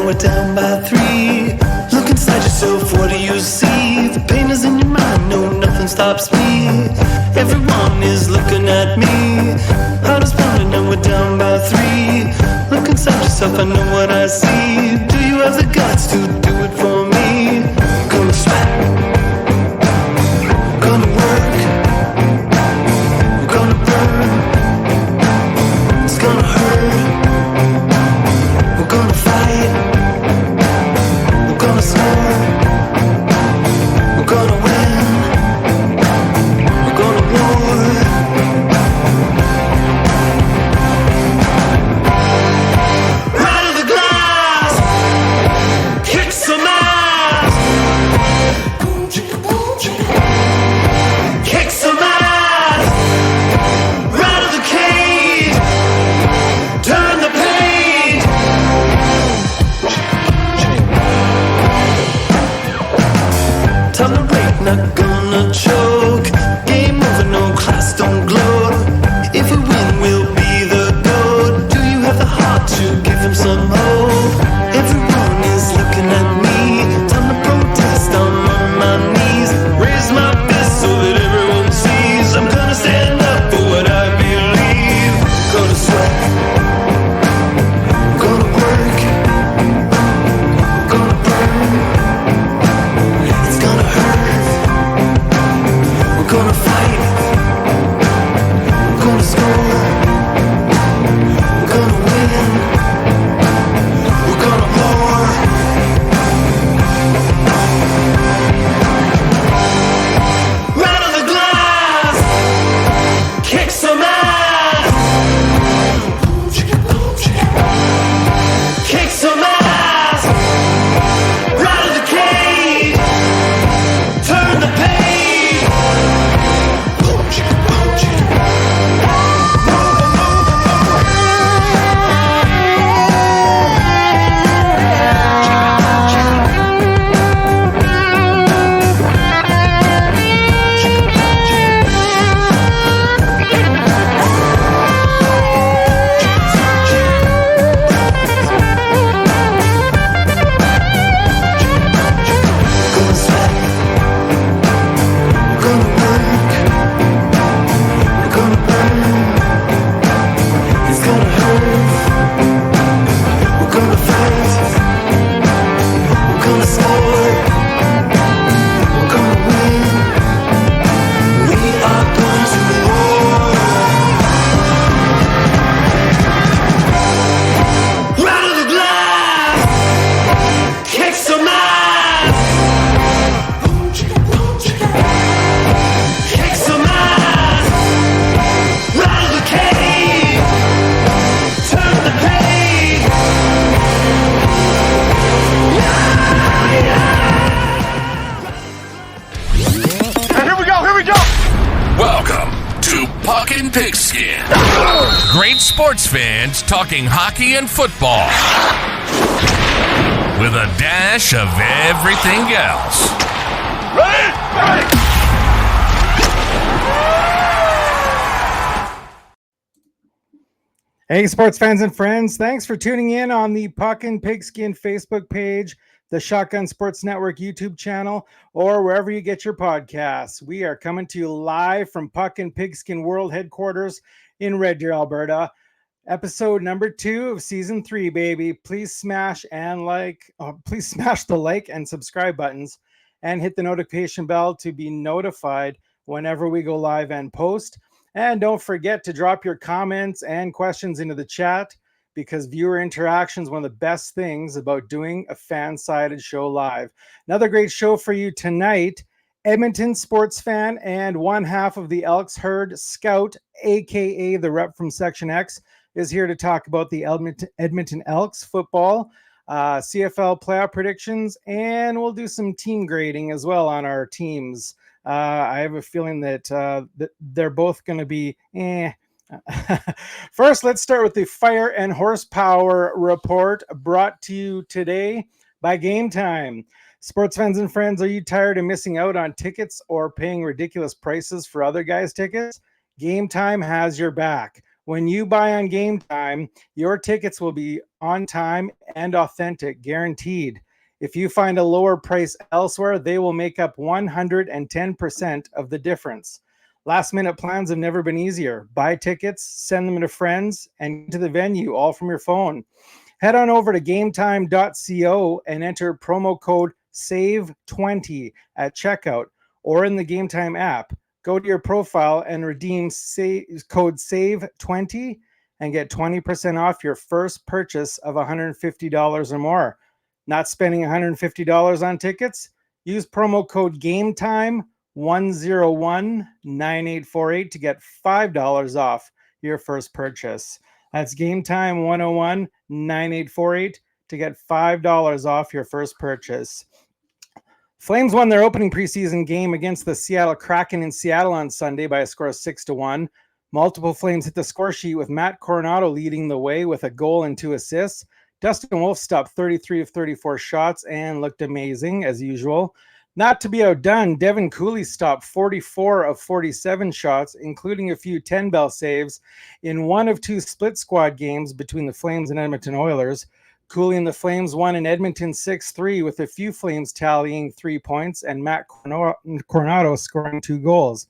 we're down by 3. Look inside yourself, what do you see? The pain is in your mind, no, nothing stops me. Everyone is looking at me. Heart is pounding and we're down by 3. Look inside yourself, I know what I see. Do you have the guts to do it for me? Gonna sweat, gonna work, we're gonna burn, it's gonna hurt, we're gonna fight, we're gonna score, we're gonna win, we're gonna war. Right of the glass, kick some ass, kick some ass, right of the cage, turn the page. Time to break, not gonna choke. Game over, no class, don't gloat. If we win, we'll be the GOAT. Do you have the heart to give him some hope? Everyone is looking at me. Time to protest, I'm on my knees. Raise my fist so that everyone sees. I'm gonna stand up for what I believe. Gonna sweat, gonna work, gonna burn, it's gonna hurt, we're gonna fight, we're gonna score, we're gonna win, we're gonna war. Right on the glass, kick some ass, kick some ass, right of the cage, turn the page. Gonna sweat, we're gonna work, we're gonna burn, it's gonna hurt, we're gonna fight, we're gonna score, we're gonna win, we are going to war. Right of the glass, kick some ass, kick some ass, right of the cage, turn the page. Here we go. Welcome to Puckin' Pigskin. Great sports fans talking hockey and football with a dash of everything else. Ready? Hey, sports fans and friends, thanks for tuning in on the Puckin' Pigskin Facebook page, the Shotgun Sports Network YouTube channel, or wherever you get your podcasts. We are coming to you live from Puckin' Pigskin World Headquarters in Red Deer, Alberta. Episode number 2 of season 3, baby. Please smash the like and subscribe buttons and hit the notification bell to be notified whenever we go live and post. And don't forget to drop your comments and questions into the chat, because viewer interaction is one of the best things about doing a fan-sided show live. Another great show for you tonight. Edmonton sports fan and one half of the Elks Herd, Scout, aka the rep from Section X, is here to talk about the Edmonton Elks football, CFL playoff predictions, and we'll do some team grading as well on our teams. I have a feeling that they're both going to be First, let's start with the Fire and Horsepower report, brought to you today by Game Time. Sports fans and friends, are you tired of missing out on tickets or paying ridiculous prices for other guys' tickets? Game Time has your back. When you buy on Game Time, your tickets will be on time, and authentic, guaranteed. If you find a lower price elsewhere, they will make up 110% of the difference. Last minute plans have never been easier. Buy tickets, send them to friends, and to the venue, all from your phone. Head on over to gametime.co and enter promo code SAVE20 at checkout or in the GameTime app. Go to your profile and redeem code SAVE20 and get 20% off your first purchase of $150 or more. Not spending $150 on tickets? Use promo code GameTime1019848 to get $5 off your first purchase. That's GameTime1019848 to get $5 off your first purchase. Flames won their opening preseason game against the Seattle Kraken in Seattle on Sunday by a score of 6-1. Multiple Flames hit the score sheet with Matt Coronado leading the way with a goal and 2 assists. Dustin Wolf stopped 33 of 34 shots and looked amazing as usual. Not to be outdone, Devin Cooley stopped 44 of 47 shots, including a few 10-bell saves in one of 2 split squad games between the Flames and Edmonton Oilers. Cooley and the Flames won in Edmonton 6-3 with a few Flames tallying 3 points and Matt Coronado scoring 2 goals.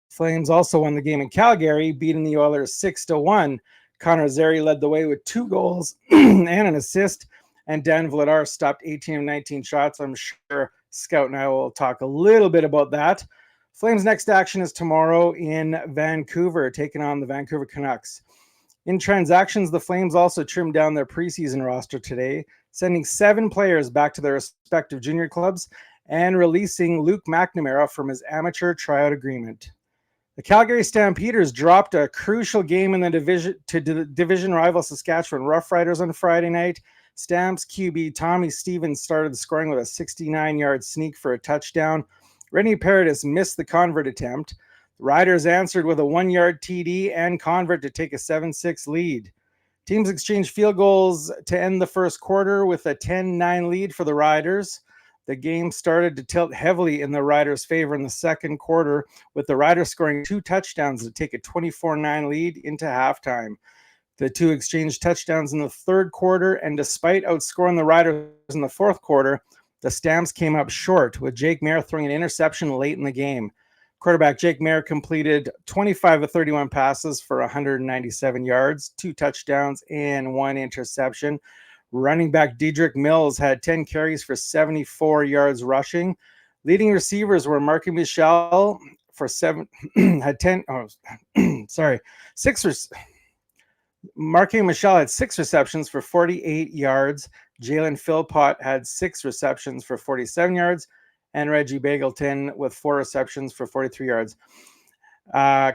Flames also won the game in Calgary, beating the Oilers 6-1. Connor Zary led the way with 2 goals and an assist, and Dan Vladar stopped 18 of 19 shots. I'm sure Scout and I will talk a little bit about that. Flames' next action is tomorrow in Vancouver, taking on the Vancouver Canucks. In transactions, the Flames also trimmed down their preseason roster today, sending 7 players back to their respective junior clubs and releasing Luke McNamara from his amateur tryout agreement. The Calgary Stampeders dropped a crucial game in the division to the division rival Saskatchewan Roughriders on Friday night. Stamps QB Tommy Stevens started scoring with a 69-yard sneak for a touchdown. Rennie Paradis missed the convert attempt. The Riders answered with a 1-yard TD and convert to take a 7-6 lead. Teams exchanged field goals to end the first quarter with a 10-9 lead for the Riders. The game started to tilt heavily in the Riders' favor in the second quarter, with the Riders scoring 2 touchdowns to take a 24-9 lead into halftime. The 2 exchanged touchdowns in the third quarter, and despite outscoring the Riders in the fourth quarter, the Stamps came up short, with Jake Mayer throwing an interception late in the game. Quarterback Jake Mayer completed 25 of 31 passes for 197 yards, 2 touchdowns, and 1 interception. Running back Dedrick Mills had 10 carries for 74 yards rushing. Leading receivers were Marky Michel for 6. Marky Michel had 6 receptions for 48 yards. Jalen Philpott had 6 receptions for 47 yards, and Reggie Bagleton with 4 receptions for 43 yards.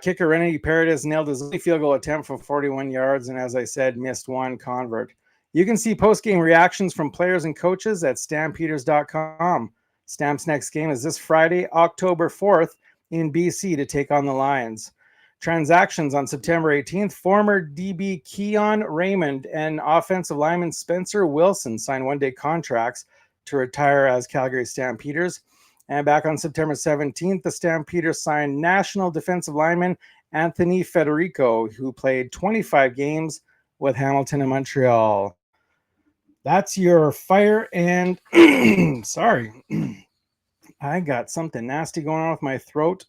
Kicker Rennie Paradis nailed his only field goal attempt for 41 yards, and as I said, missed 1 convert. You can see post-game reactions from players and coaches at stampeders.com. Stamps' next game is this Friday, October 4th in BC to take on the Lions. Transactions on September 18th, former DB Keon Raymond and offensive lineman Spencer Wilson signed 1-day contracts to retire as Calgary Stampeders. And back on September 17th, the Stampeders signed national defensive lineman Anthony Federico, who played 25 games with Hamilton and Montreal. That's your fire and sorry, I got something nasty going on with my throat.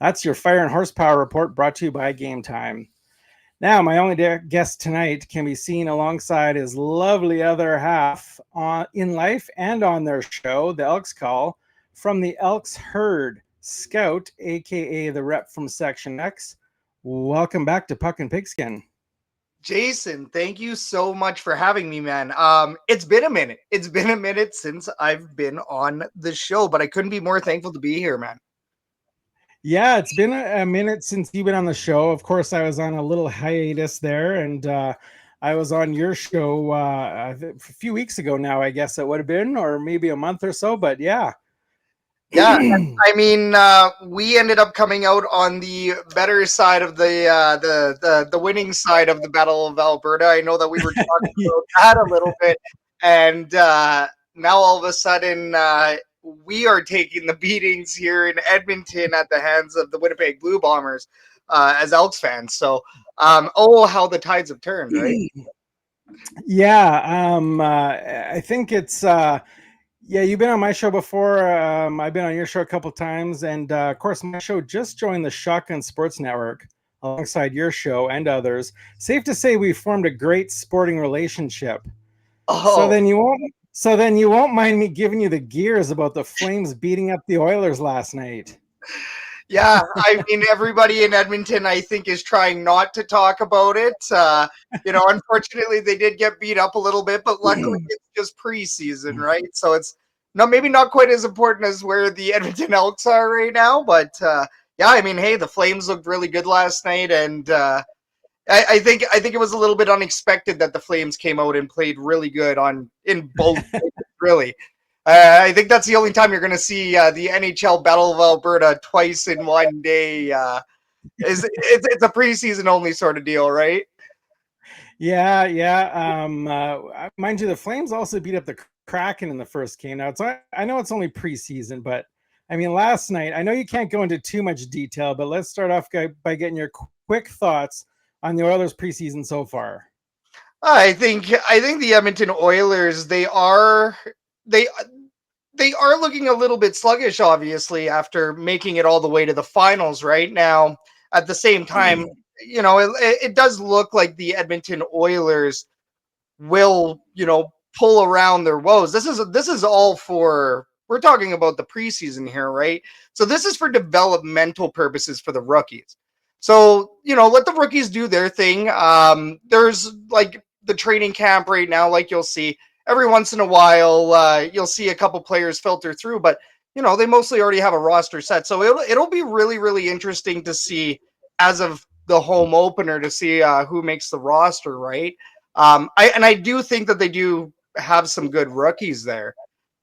That's your fire and horsepower report brought to you by Game Time. Now, my only guest tonight can be seen alongside his lovely other half in life and on their show, The Elks Call, from the Elks Herd, Scout, aka the rep from Section X. Welcome back to Puck and Pigskin. Jason, thank you so much for having me, man. It's been a minute. It's been a minute since I've been on the show, but I couldn't be more thankful to be here, man. Yeah, it's been a minute since you've been on the show. Of course, I was on a little hiatus there, and I was on your show a few weeks ago now, I guess it would have been, or maybe a month or so, but yeah. Yeah, I mean, we ended up coming out on the better side of the winning side of the Battle of Alberta. I know that we were talking about that a little bit, and now all of a sudden we are taking the beatings here in Edmonton at the hands of the Winnipeg Blue Bombers as Elks fans. So, how the tides have turned, right? Yeah, I think it's yeah, you've been on my show before. I've been on your show a couple times, and of course, my show just joined the Shotgun Sports Network alongside your show and others. Safe to say, we formed a great sporting relationship. So Oh, then you won't. So then you won't mind me giving you the gears about the Flames beating up the Oilers last night. yeah. I mean, everybody in Edmonton, I think, is trying not to talk about it. Unfortunately, they did get beat up a little bit, but luckily it's just preseason, right? So it's maybe not quite as important as where the Edmonton Elks are right now. But yeah, I mean, hey, the Flames looked really good last night, and I think it was a little bit unexpected that the Flames came out and played really good in both games, really. I think that's the only time you're going to see the NHL Battle of Alberta twice in one day. It's a preseason only sort of deal, right? Yeah, yeah. Mind you, the Flames also beat up the Kraken in the first game. Now, I know it's only preseason, but I mean, last night, I know you can't go into too much detail, but let's start off by getting your quick thoughts on the Oilers preseason so far. I think the Edmonton Oilers they they are looking a little bit sluggish, obviously, after making it all the way to the finals. Right now, at the same time, it does look like the Edmonton Oilers will, pull around their woes. This is all for we're talking about the preseason here, right? So this is for developmental purposes for the rookies. So, let the rookies do their thing. There's like the training camp right now, like you'll see every once in a while, you'll see a couple players filter through, but they mostly already have a roster set. So it'll be really, really interesting to see as of the home opener to see who makes the roster, right? I do think that they do have some good rookies there.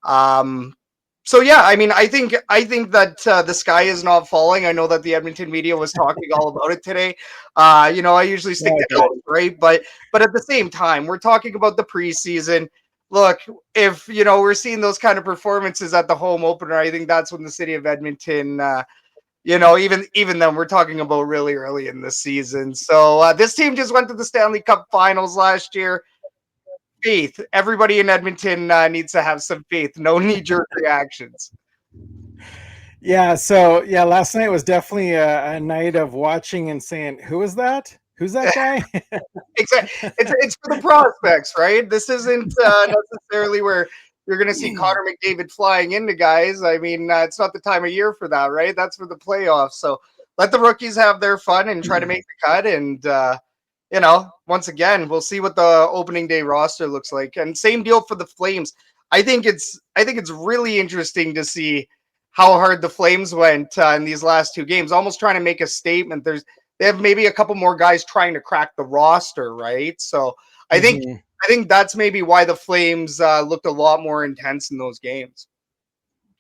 Um, so yeah, I mean, I think that the sky is not falling. I know that the Edmonton media was talking all about it today. I usually stick Yeah, to Elks, right? But at the same time, we're talking about the preseason. Look, if we're seeing those kind of performances at the home opener, I think that's when the city of Edmonton. Even then, we're talking about really early in the season. So this team just went to the Stanley Cup Finals last year. Faith. Everybody in Edmonton needs to have some faith. No knee jerk reactions. yeah. So yeah, last night was definitely a night of watching and saying, "Who is that? Who's that guy?" Exactly. It's for the prospects, right? This isn't necessarily where you're going to see Connor McDavid flying into guys. I mean, it's not the time of year for that, right? That's for the playoffs. So let the rookies have their fun and try to make the cut. And once again, we'll see what the opening day roster looks like. And same deal for the Flames. I think it's really interesting to see how hard the Flames went in these last two games, almost trying to make a statement. They have maybe a couple more guys trying to crack the roster, right? So I think Mhm. I think that's maybe why the Flames looked a lot more intense in those games.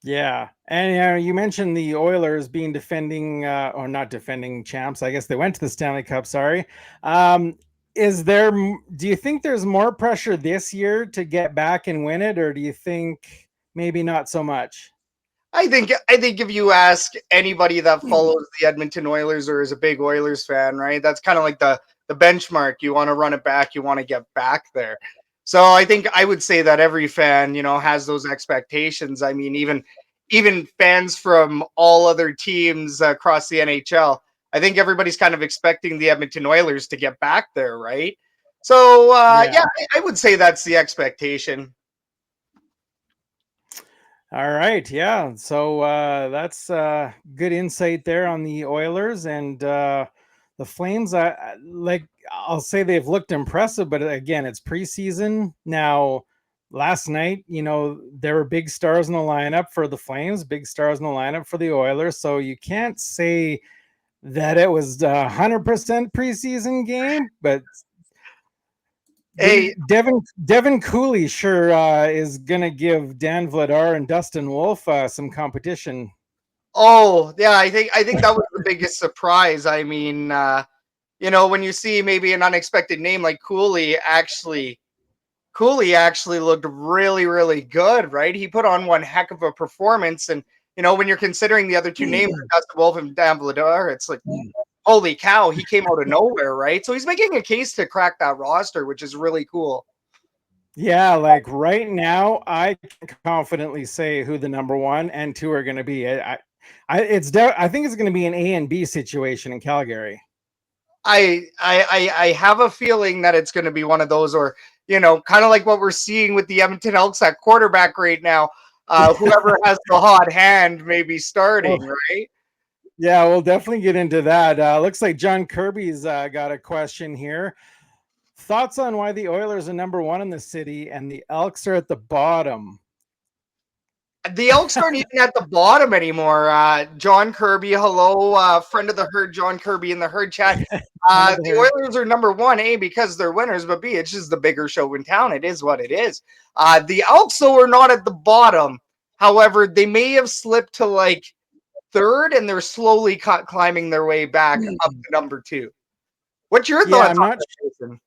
Yeah, and you mentioned the Oilers being defending or not defending champs. I guess they went to the Stanley Cup. Sorry. Um, do you think there's more pressure this year to get back and win it, or do you think maybe not so much? I think if you ask anybody that follows the Edmonton Oilers or is a big Oilers fan, right? That's kind of like the benchmark. You want to run it back, you want to get back there. So I think I would say that every fan, has those expectations. I mean, even fans from all other teams across the NHL, I think everybody's kind of expecting the Edmonton Oilers to get back there, right? So Yeah. yeah, I would say that's the expectation. All right. Yeah. So that's good insight there on the Oilers and the Flames. I'll say they've looked impressive, but again, it's preseason now. Last night, there were big stars in the lineup for the Flames, big stars in the lineup for the Oilers. So you can't say that it was a 100% preseason game, but Hey, Devin Cooley sure is gonna give Dan Vladar and Dustin Wolf some competition. oh, yeah, I think that was the biggest surprise. I mean, when you see maybe an unexpected name like Cooley actually looked really, really good, right? He put on one heck of a performance. And when you're considering the other two names, Dustin Wolf and Dan Vladar, it's like, holy cow, he came out of nowhere, right? So he's making a case to crack that roster, which is really cool. Yeah, like right now, I can confidently say who the number 1 and 2 are going to be. I think it's going to be an A and B situation in Calgary. I have a feeling that it's going to be one of those, or kind of like what we're seeing with the Edmonton Elks at quarterback right now. Whoever has the hot hand may be starting, right? Yeah, we'll definitely get into that. Looks like John Kirby's got a question here. Thoughts on why the Oilers are number 1 in the city and the Elks are at the bottom? The Elks aren't even at the bottom anymore. John Kirby, hello, friend of the herd, John Kirby in the herd chat. The Oilers are number 1, A, because they're winners, but B, it's just the bigger show in town. It is what it is. The Elks, though, are not at the bottom. However, they may have slipped to like 3rd, and they're slowly climbing their way back up to number 2. What's your thoughts on that, Jason?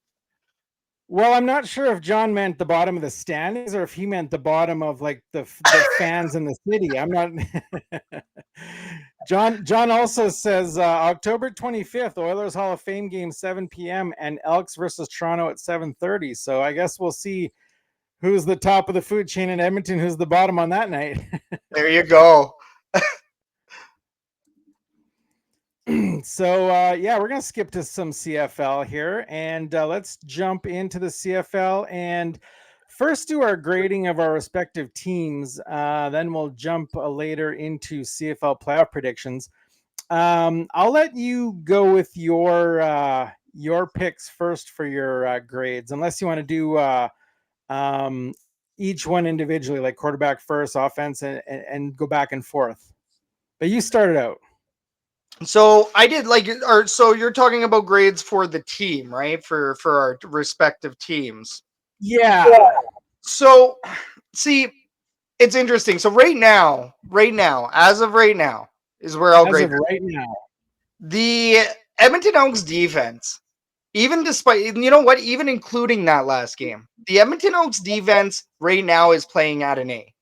Well, I'm not sure if John meant the bottom of the standings or if he meant the bottom of like the fans in the city. I'm not. John also says October 25th, Oilers Hall of Fame game, 7 p.m. and Elks versus Toronto at 7:30. So I guess we'll see who's the top of the food chain in Edmonton, who's the bottom on that night. There you go. So yeah, we're gonna skip to some CFL here, and let's jump into the CFL and first do our grading of our respective teams. Then we'll jump later into CFL playoff predictions. I'll let you go with your picks first for your grades, unless you want to do each one individually, like quarterback first, offense, and go back and forth. But you started out. So I did so you're talking about grades for the team, right? For our respective teams. Yeah. So see, it's interesting. So right now, as of right now, is where I'll grade right now. The Edmonton Elks defense, even despite, even including that last game, the Edmonton Elks defense right now is playing at an A.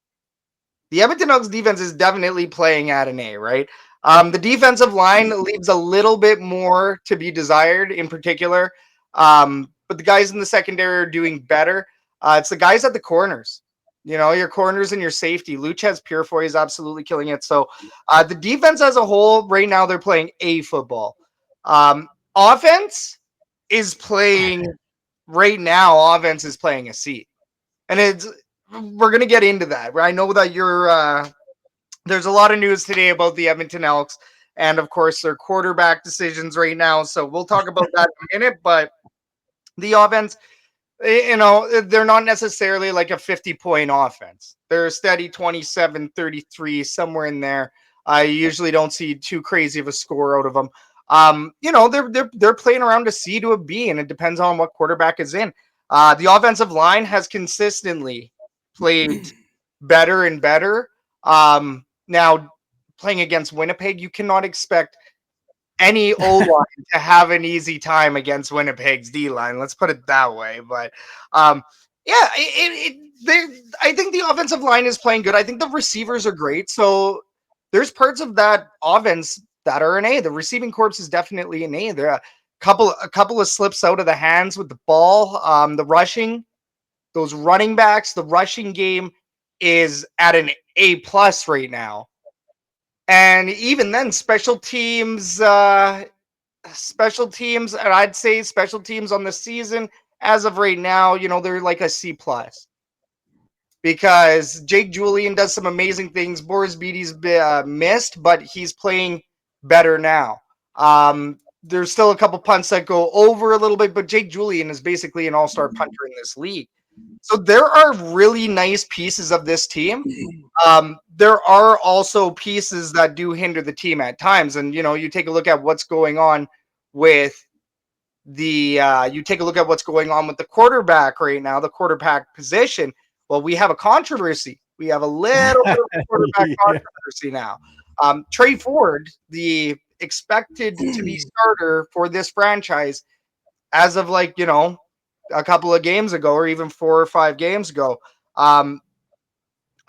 The Edmonton Elks defense is definitely playing at an A, right? The defensive line leaves a little bit more to be desired in particular. But the guys in the secondary are doing better. It's the guys at the corners. Your corners and your safety. Luchez Purefoy is absolutely killing it. So the defense as a whole, right now, they're playing A football. Offense is playing, right now, offense is playing a C. And we're going to get into that. I know that there's a lot of news today about the Edmonton Elks and, of course, their quarterback decisions right now. So we'll talk about that in a minute. But the offense, they're not necessarily like a 50-point offense. They're a steady 27, 33, somewhere in there. I usually don't see too crazy of a score out of them. They're playing around a C to a B, and it depends on what quarterback is in. The offensive line has consistently played better and better. Now, playing against Winnipeg, you cannot expect any O-line to have an easy time against Winnipeg's D-line. Let's put it that way. But, I think the offensive line is playing good. I think the receivers are great. So there's parts of that offense that are an A. The receiving corps is definitely an A. There are a couple of slips out of the hands with the ball. The rushing, those running backs, the rushing game is at an A+ right now. And even then, special teams, and I'd say special teams on the season, as of right now, they're like a C+. Because Jake Julian does some amazing things. Boris Beatty's missed, but he's playing better now. There's still a couple punts that go over a little bit, but Jake Julian is basically an all-star punter in this league. So there are really nice pieces of this team. There are also pieces that do hinder the team at times. And, you take a look at what's going on with the quarterback right now, the quarterback position. Well, we have a controversy. We have a little bit of quarterback controversy now. Trey Ford, the expected to be starter for this franchise, as of a couple of games ago, or even 4 or 5 games ago.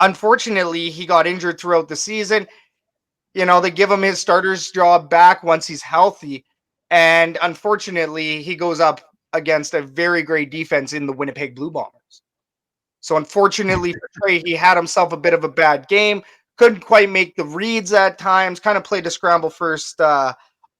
Unfortunately, he got injured throughout the season. They give him his starter's job back once he's healthy. And unfortunately, he goes up against a very great defense in the Winnipeg Blue Bombers. So unfortunately for Trey, he had himself a bit of a bad game. Couldn't quite make the reads at times. Kind of played a scramble first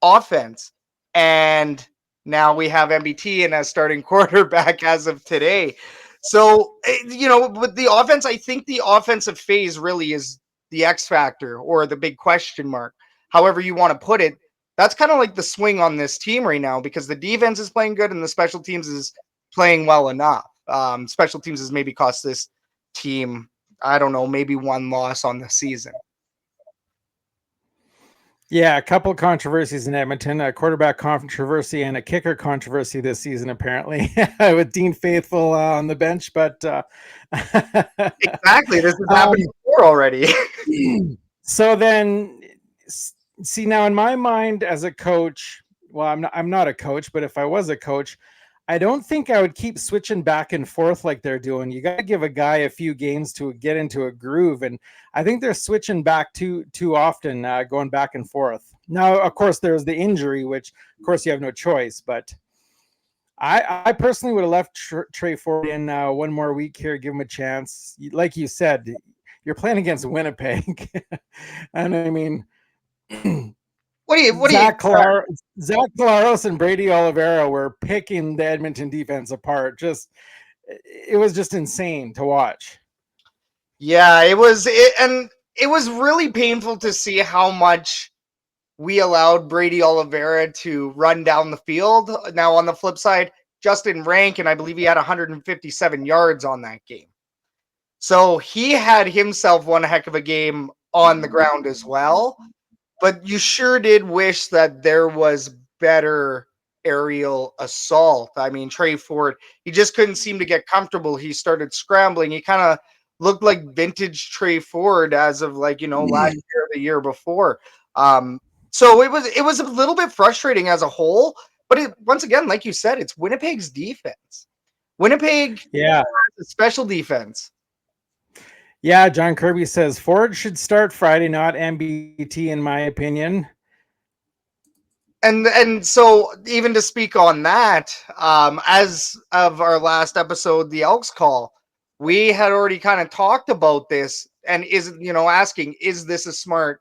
offense. And now we have MBT in as starting quarterback as of today. So, with the offense, I think the offensive phase really is the X factor or the big question mark. However you want to put it, that's kind of like the swing on this team right now because the defense is playing good and the special teams is playing well enough. Special teams has maybe cost this team, I don't know, maybe one loss on the season. Yeah, a couple controversies in Edmonton, a quarterback controversy and a kicker controversy this season, apparently, with Dean Faithful on the bench. But exactly, this has happened before already. So then, see, now in my mind as a coach, well, I'm not a coach, but if I was a coach, I don't think I would keep switching back and forth like they're doing. You got to give a guy a few games to get into a groove. And I think they're switching back too often, going back and forth. Now, of course, there's the injury, which, of course, you have no choice. But I personally would have left Trey Ford in one more week here, give him a chance. Like you said, you're playing against Winnipeg. And I mean... Zach Claros and Brady Oliveira were picking the Edmonton defense apart. It was just insane to watch. Yeah, it was really painful to see how much we allowed Brady Oliveira to run down the field. Now, on the flip side, Justin Rankin, I believe he had 157 yards on that game. So he had himself one heck of a game on the ground as well. But you sure did wish that there was better aerial assault. I mean, Trey Ford, he just couldn't seem to get comfortable. He started scrambling. He kind of looked like vintage Trey Ford as of last year or the year before. So it was a little bit frustrating as a whole. But once again, like you said, it's Winnipeg's defense. Winnipeg has a special defense. Yeah, John Kirby says Ford should start Friday, not MBT, in my opinion. And so even to speak on that, as of our last episode, the Elks call, we had already kind of talked about this and asking, is this a smart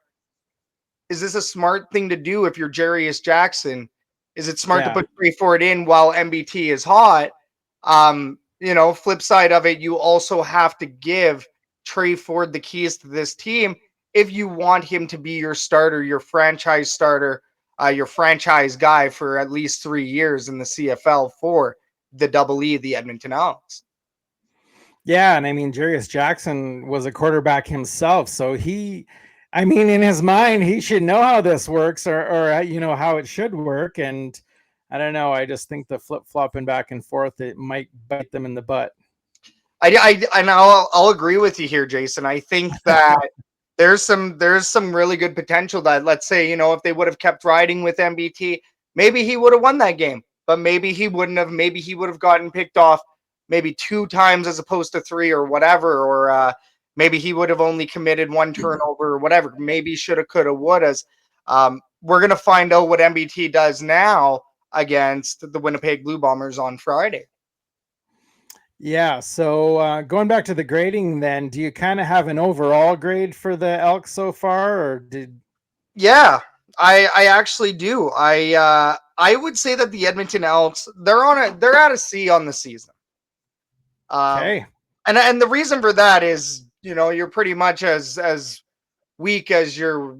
thing to do if you're Jarius Jackson? Is it smart to put Trey Ford in while MBT is hot? Flip side of it, you also have to give Trey Ford the keys to this team if you want him to be your starter, your franchise starter, your franchise guy for at least 3 years in the CFL for the E, the Edmonton Elks. Yeah, and I mean, Jarius Jackson was a quarterback himself, so in his mind, he should know how this works or how it should work. And I don't know, I just think the flip-flopping back and forth, it might bite them in the butt. I'll agree with you here, Jason. I think that there's some really good potential that, let's say, if they would have kept riding with MBT, maybe he would have won that game, but maybe he wouldn't have. Maybe he would have gotten picked off maybe 2 times as opposed to 3 or whatever, or maybe he would have only committed 1 turnover or whatever. Maybe shoulda, coulda, wouldas. We're gonna find out what MBT does now against the Winnipeg Blue Bombers on Friday. Yeah, so going back to the grading then, do you kind of have an overall grade for the Elks so far, or did... Yeah, I actually do. I would say that the Edmonton Elks, they're at a C on the season. Okay. And the reason for that is, you're pretty much as weak as you're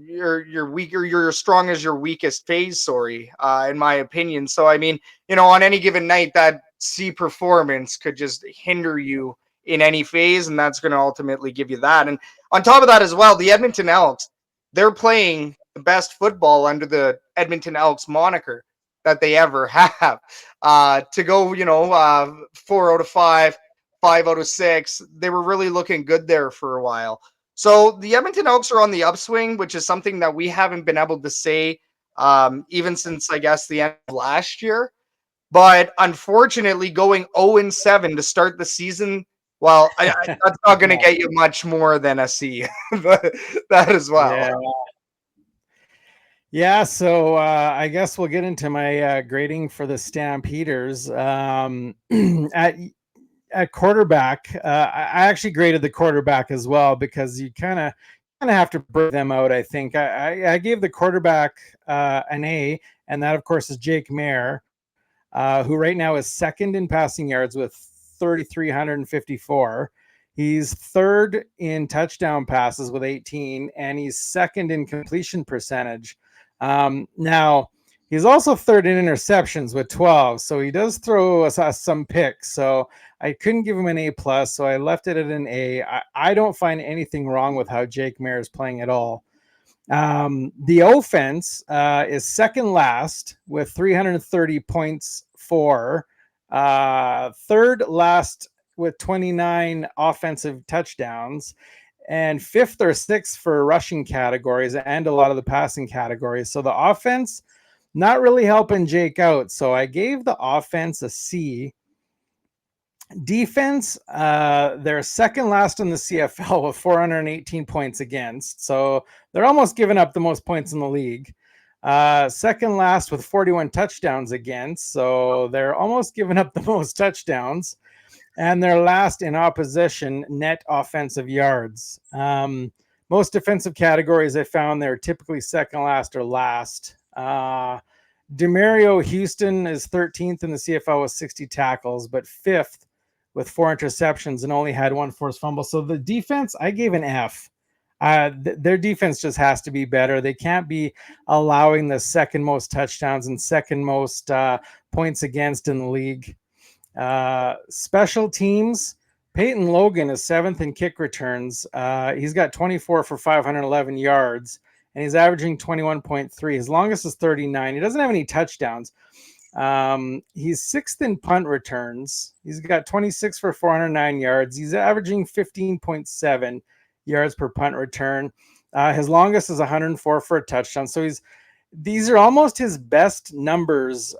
weaker, you're as strong as your weakest phase, in my opinion. So I mean, on any given night, that C performance could just hinder you in any phase, and that's going to ultimately give you that. And on top of that as well, the Edmonton Elks, they're playing the best football under the Edmonton Elks moniker that they ever have. To go, 4 out of 5, 5 out of 6, they were really looking good there for a while. So the Edmonton Elks are on the upswing, which is something that we haven't been able to say even since, I guess, the end of last year. But unfortunately, going 0-7 to start the season, well, that's not going to get you much more than a C. That as well. Yeah, so I guess we'll get into my grading for the Stampeders. At quarterback, I actually graded the quarterback as well because you kind of have to break them out. I think I gave the quarterback an A, and that of course is Jake Maier, who right now is second in passing yards with 3,354. He's third in touchdown passes with 18, and he's second in completion percentage. Now, he's also third in interceptions with 12, so he does throw us some picks. So I couldn't give him an A plus, so I left it at an A. I don't find anything wrong with how Jake Maier is playing at all. The offense is second last with 330 points for, third last with 29 offensive touchdowns, and fifth or sixth for rushing categories and a lot of the passing categories. So the offense not really helping Jake out. So I gave the offense a C. Defense, they're second last in the CFL with 418 points against. So they're almost giving up the most points in the league. Second last with 41 touchdowns against. So they're almost giving up the most touchdowns. And they're last in opposition net offensive yards. Most defensive categories I found they're typically second last or last. Demario Houston is 13th in the CFL with 60 tackles, but fifth with 4 interceptions and only had 1 forced fumble. So the defense, I gave an F. Their defense just has to be better. They can't be allowing the second most touchdowns and second most points against in the league. Special teams, Peyton Logan is 7th in kick returns. He's got 24 for 511 yards, and he's averaging 21.3. His longest is 39. He doesn't have any touchdowns. He's 6th in punt returns. He's got 26 for 409 yards. He's averaging 15.7 yards per punt return. His longest is 104 for a touchdown. So these are almost his best numbers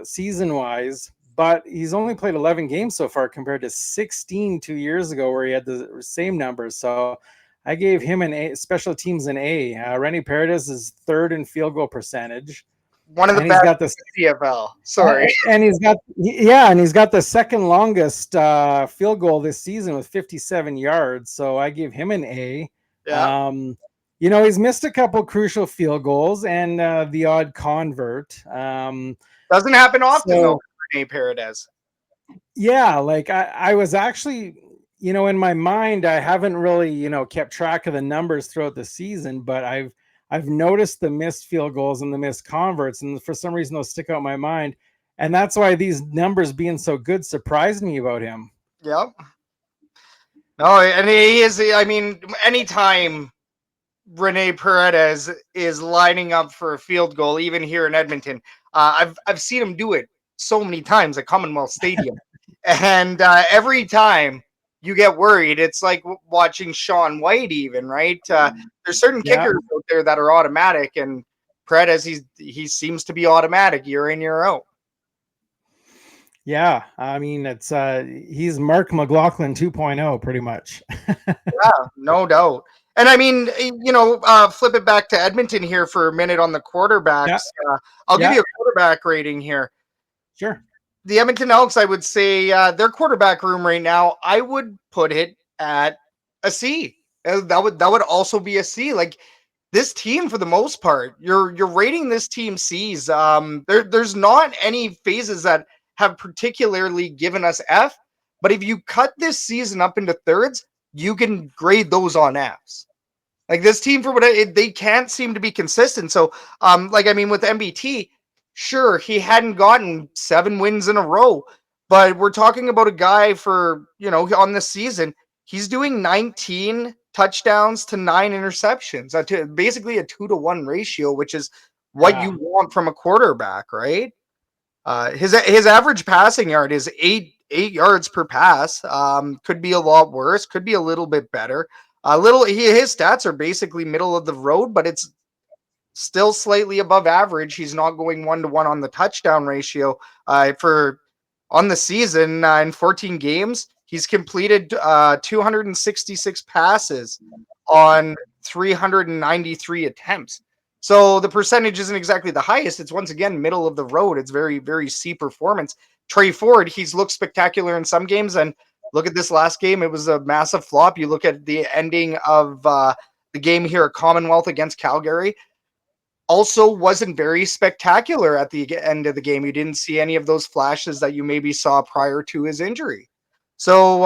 season-wise, but he's only played 11 games so far compared to 16 2 years ago where he had the same numbers. So I gave him an A, special teams an A. Rennie Paredes is third in field goal percentage. One of the best in the CFL. Sorry. And he's got the second longest field goal this season with 57 yards. So I give him an A. Yeah. He's missed a couple crucial field goals and the odd convert. Doesn't happen often though, Rennie Paredes. Yeah, like I was actually, in my mind, I haven't really, kept track of the numbers throughout the season, but I've noticed the missed field goals and the missed converts, and for some reason those stick out in my mind. And that's why these numbers being so good surprised me about him. Yep. No, and he is, I mean, anytime Rennie Paredes is lining up for a field goal, even here in Edmonton, I've seen him do it so many times at Commonwealth Stadium. And every time you get worried, it's like watching Sean White even, right? There's certain kickers out there that are automatic, and Paredes, he seems to be automatic year in, year out. Yeah, I mean, it's he's Mark McLaughlin 2.0 pretty much. Yeah, no doubt. And I mean, flip it back to Edmonton here for a minute on the quarterbacks. Yeah. I'll give you a quarterback rating here. Sure. The Edmonton Elks, I would say their quarterback room right now, I would put it at a C. That would also be a C. Like this team, for the most part, you're rating this team C's. There's not any phases that have particularly given us F, but if you cut this season up into thirds, you can grade those on Fs. Like this team, for what they can't seem to be consistent. So, with MBT, sure, he hadn't gotten 7 wins in a row, but we're talking about a guy for, on this season, he's doing 19 touchdowns to 9 interceptions, basically a 2-to-1 ratio, which is what you want from a quarterback, right? His average passing yard is 8 yards per pass. Could be a lot worse, could be a little bit better. His stats are basically middle of the road, but it's still slightly above average. He's not going 1-to-1 on the touchdown ratio. On the season in 14 games, he's completed 266 passes on 393 attempts. So the percentage isn't exactly the highest. It's once again middle of the road. It's very, very C performance. Trey Ford, he's looked spectacular in some games, and look at this last game. It was a massive flop. You look at the ending of the game here at Commonwealth against Calgary. Also wasn't very spectacular at the end of the game. You didn't see any of those flashes that you maybe saw prior to his injury. So,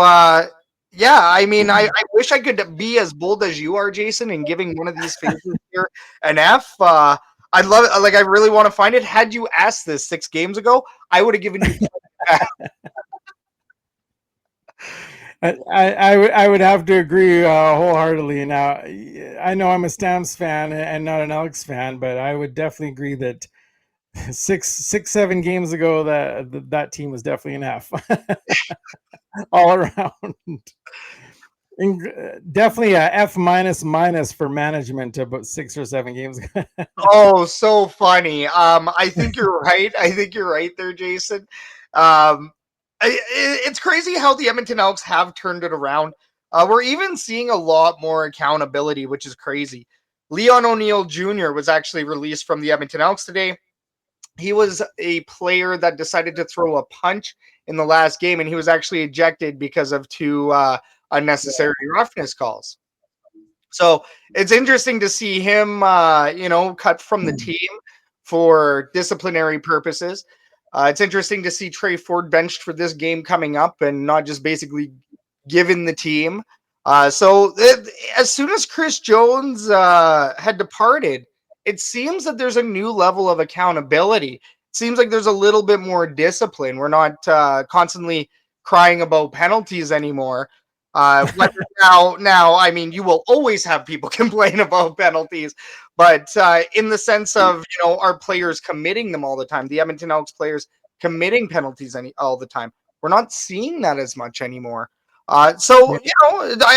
yeah, I mean, I wish I could be as bold as you are, Jason, in giving one of these phases here an F. I'd love it. Like, I really want to find it. Had you asked this 6 games ago, I would have given you. I would have to agree wholeheartedly. Now, I know I'm a Stamps fan and not an Elks fan, but I would definitely agree that 7 games ago that team was definitely an F all around. Definitely a F minus for management about 6 or 7 games. Oh, so funny. I think you're right. I think you're right there, Jason. It's crazy how the Edmonton Elks have turned it around. We're even seeing a lot more accountability, which is crazy. Leon O'Neill Jr. was actually released from the Edmonton Elks today. He was a player that decided to throw a punch in the last game, and he was actually ejected because of 2 unnecessary roughness calls. So it's interesting to see him, cut from the team for disciplinary purposes. It's interesting to see Trey Ford benched for this game coming up and not just basically given the team. As soon as Chris Jones had departed, it seems that there's a new level of accountability. It seems like there's a little bit more discipline. We're not constantly crying about penalties anymore. Now, I mean, you will always have people complain about penalties, but in the sense of, our players committing them all the time, the Edmonton Elks players committing penalties all the time, we're not seeing that as much anymore. I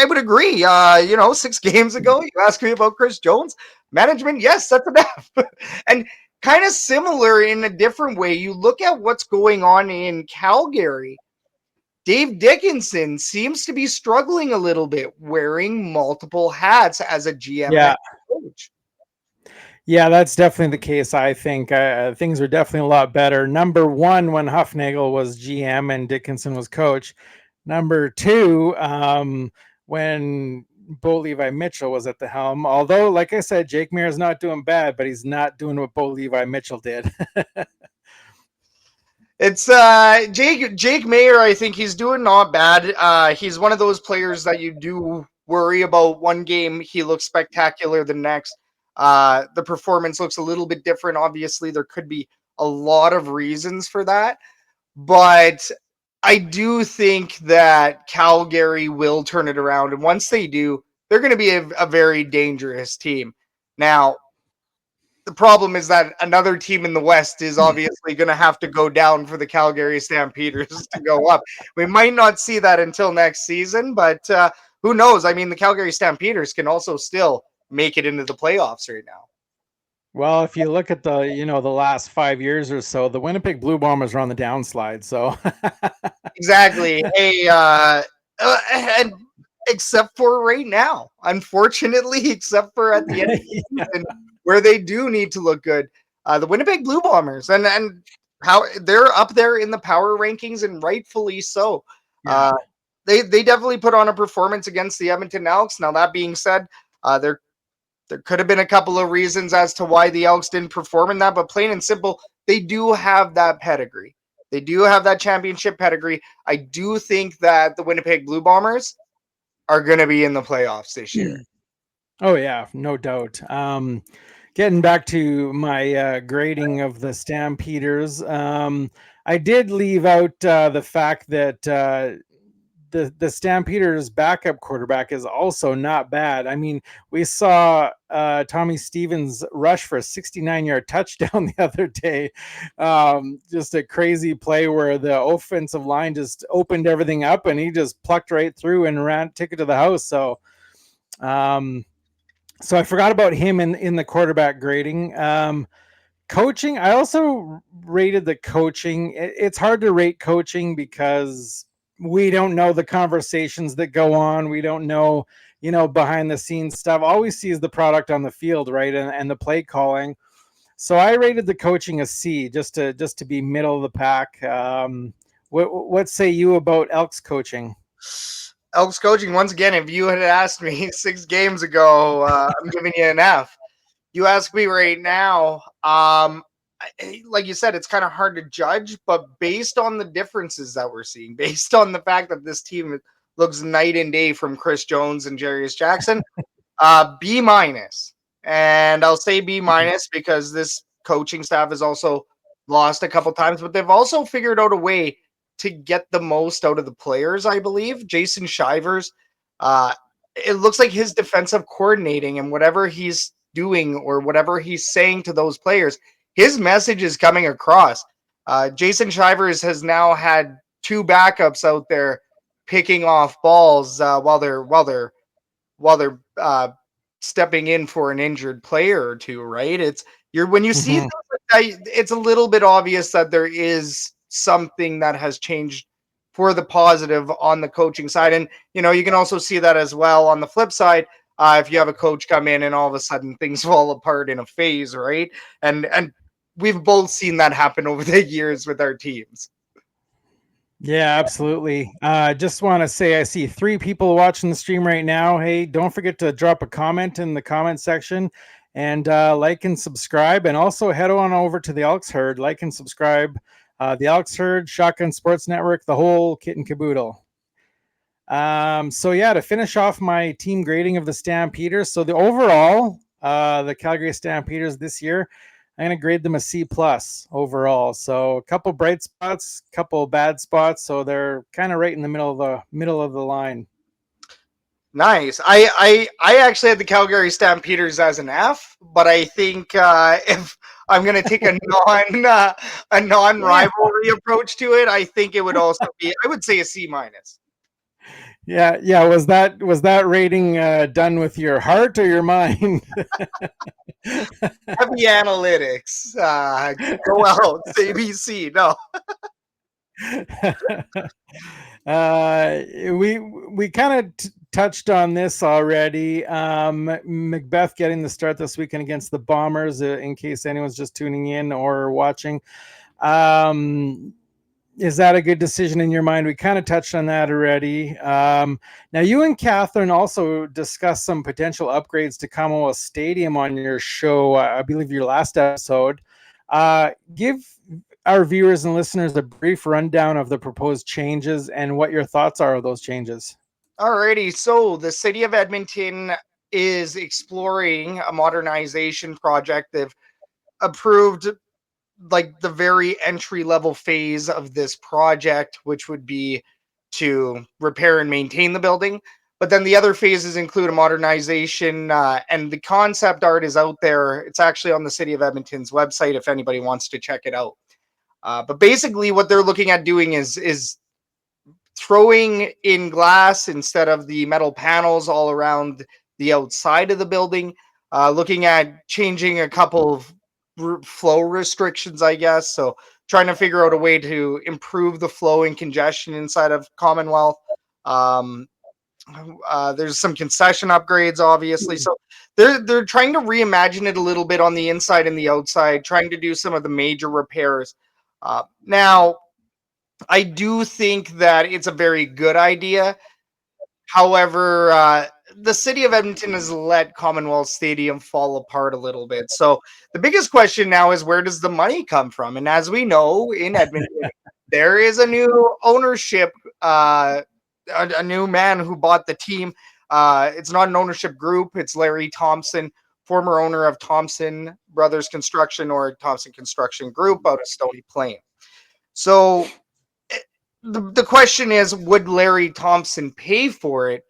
would agree. 6 games ago, you asked me about Chris Jones. Management, yes, that's an F. And kind of similar in a different way, you look at what's going on in Calgary. Dave Dickinson seems to be struggling a little bit, wearing multiple hats as a GM and coach. Yeah, that's definitely the case. I think things are definitely a lot better. Number 1, when Huffnagel was GM and Dickinson was coach. Number 2, when Bo Levi Mitchell was at the helm. Although, like I said, Jake Mayer is not doing bad, but he's not doing what Bo Levi Mitchell did. It's Jake Mayer. I think he's doing not bad. He's one of those players that you do worry about. One game he looks spectacular, the next the performance looks a little bit different. Obviously, there could be a lot of reasons for that, but I do think that Calgary will turn it around, and once they do, they're going to be a very dangerous team. Now, the problem is that another team in the West is obviously going to have to go down for the Calgary Stampeders to go up. We might not see that until next season, but who knows? I mean, the Calgary Stampeders can also still make it into the playoffs right now. Well, if you look at the last 5 years or so, the Winnipeg Blue Bombers are on the downslide. So exactly. Hey, and except for right now, unfortunately, except for at the end of the season, where they do need to look good, the Winnipeg Blue Bombers, and how they're up there in the power rankings, and rightfully so. Yeah. They definitely put on a performance against the Edmonton Elks. Now, that being said, there could have been a couple of reasons as to why the Elks didn't perform in that, but plain and simple, they do have that pedigree. They do have that championship pedigree. I do think that the Winnipeg Blue Bombers are going to be in the playoffs this year. Oh yeah, no doubt. Getting back to my grading of the Stampeders, I did leave out the fact that the Stampeders backup quarterback is also not bad. I mean, we saw Tommy Stevens rush for a 69-yard touchdown the other day. Just a crazy play where the offensive line just opened everything up and he just plucked right through and took it to the house. So I forgot about him in the quarterback grading. Coaching, I also rated the coaching. It's hard to rate coaching because we don't know the conversations that go on. We don't know, behind the scenes stuff. All we see is the product on the field, right? And the play calling. So I rated the coaching a C, just to be middle of the pack. What say you about Elks coaching? Elks coaching, once again, if you had asked me 6 games ago, I'm giving you an F. You ask me right now, like you said, it's kind of hard to judge, but based on the differences that we're seeing, based on the fact that this team looks night and day from Chris Jones and Jarius Jackson, B minus. And I'll say B minus because this coaching staff has also lost a couple times, but they've also figured out a way to get the most out of the players, I believe. Jason Shivers, it looks like his defensive coordinating and whatever he's doing or whatever he's saying to those players, his message is coming across. Jason Shivers has now had 2 backups out there picking off balls while they're stepping in for an injured player or two, right? When you see things like that, it's a little bit obvious that there is something that has changed for the positive on the coaching side. And, you can also see that as well on the flip side. If you have a coach come in and all of a sudden things fall apart in a phase, right? And we've both seen that happen over the years with our teams. Yeah, absolutely. Just want to say I see 3 people watching the stream right now. Hey, don't forget to drop a comment in the comment section and like and subscribe. And also head on over to the Elks Herd, like and subscribe. The Elks Herd, Shotgun Sports Network, the whole kit and caboodle. So yeah, to finish off my team grading of the Stampeders. So the overall, the Calgary Stampeders this year, I'm going to grade them a C+ overall. So a couple bright spots, couple bad spots. So they're kind of right in the middle of the line. Nice. I actually had the Calgary Stampeders as an F, but I think if I'm going to take a non-rivalry approach to it, I think it would also be, I would say, a C-. Yeah. Was that rating done with your heart or your mind? Heavy analytics. Go out. ABC. No. We kind of touched on this already. Macbeth getting the start this weekend against the Bombers, in case anyone's just tuning in or watching. Is that a good decision in your mind? We kind of touched on that already. Now, you and Catherine also discussed some potential upgrades to Commonwealth Stadium on your show, I believe your last episode. Give our viewers and listeners a brief rundown of the proposed changes and what your thoughts are of those changes. Alrighty, so the city of Edmonton is exploring a modernization project. They've approved like the very entry level phase of this project, which would be to repair and maintain the building. But then the other phases include a modernization, and the concept art is out there. It's actually on the city of Edmonton's website if anybody wants to check it out. But basically what they're looking at doing is throwing in glass instead of the metal panels all around the outside of the building, looking at changing a couple of flow restrictions, I guess. So trying to figure out a way to improve the flow and congestion inside of Commonwealth. There's some concession upgrades, obviously. So they're trying to reimagine it a little bit on the inside and the outside, trying to do some of the major repairs. Now, I do think that it's a very good idea. However, the city of Edmonton has let Commonwealth Stadium fall apart a little bit. So the biggest question now is, where does the money come from? And as we know, in Edmonton, there is a new ownership, a new man who bought the team. It's not an ownership group. It's Larry Thompson, former owner of Thompson Brothers Construction or Thompson Construction Group out of Stony Plain. So the question is, would Larry Thompson pay for it,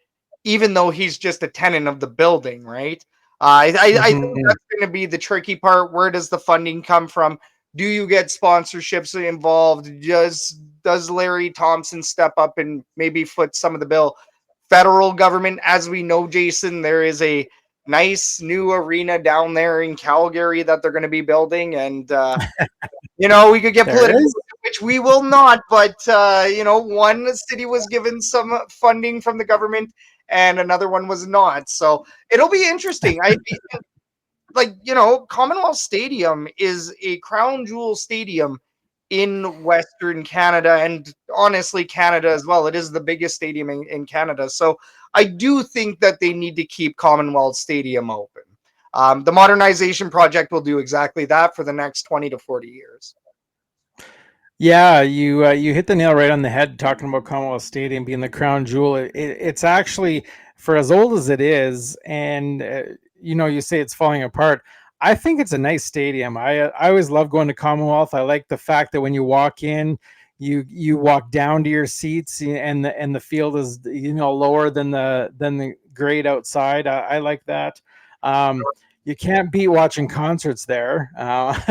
even though he's just a tenant of the building, right? I think that's going to be the tricky part. Where does the funding come from? Do you get sponsorships involved? Does Larry Thompson step up and maybe foot some of the bill? Federal government, as we know, Jason, there is a nice new arena down there in Calgary that they're going to be building, and we could get political, which we will not, but one city was given some funding from the government, and another one was not. So it'll be interesting. Commonwealth Stadium is a crown jewel stadium in Western Canada, and honestly Canada as well. It is the biggest stadium in Canada. So I do think that they need to keep Commonwealth Stadium open. The modernization project will do exactly that for the next 20 to 40 years. Yeah, you hit the nail right on the head talking about Commonwealth Stadium being the crown jewel. It's actually, for as old as it is, and you say it's falling apart. I think it's a nice stadium. I always love going to Commonwealth. I like the fact that when you walk in, you walk down to your seats, and the field is lower than the grade outside. I like that. You can't beat watching concerts there. And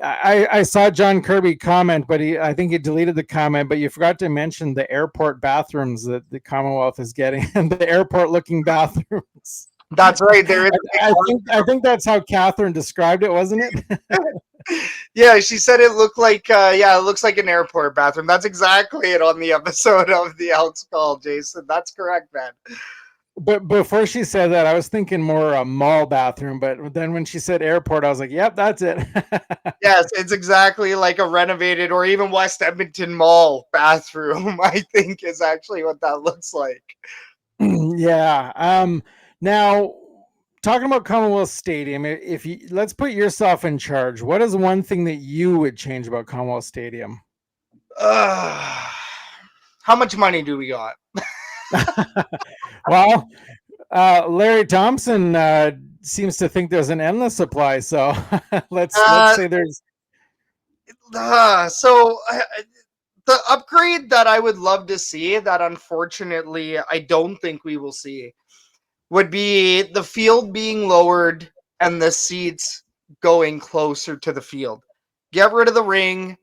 I saw John Kirby comment, but I think he deleted the comment, but you forgot to mention the airport bathrooms that the Commonwealth is getting, and the airport looking bathrooms. That's right. There is. I think that's how Catherine described it, wasn't it? Yeah, she said it looked like it looks like an airport bathroom. That's exactly it on the episode of the Elks Call, Jason. That's correct, man. But before she said that, I was thinking more a mall bathroom. But then when she said airport, I was like, "Yep, that's it." Yes, it's exactly like a renovated or even West Edmonton Mall bathroom. I think is actually what that looks like. Yeah. Now, talking about Commonwealth Stadium, if you let's put yourself in charge. What is one thing that you would change about Commonwealth Stadium? How much money do we got? Well, Larry Thompson seems to think there's an endless supply. So let's say there's. The upgrade that I would love to see, that unfortunately I don't think we will see, would be the field being lowered and the seats going closer to the field. Get rid of the ring,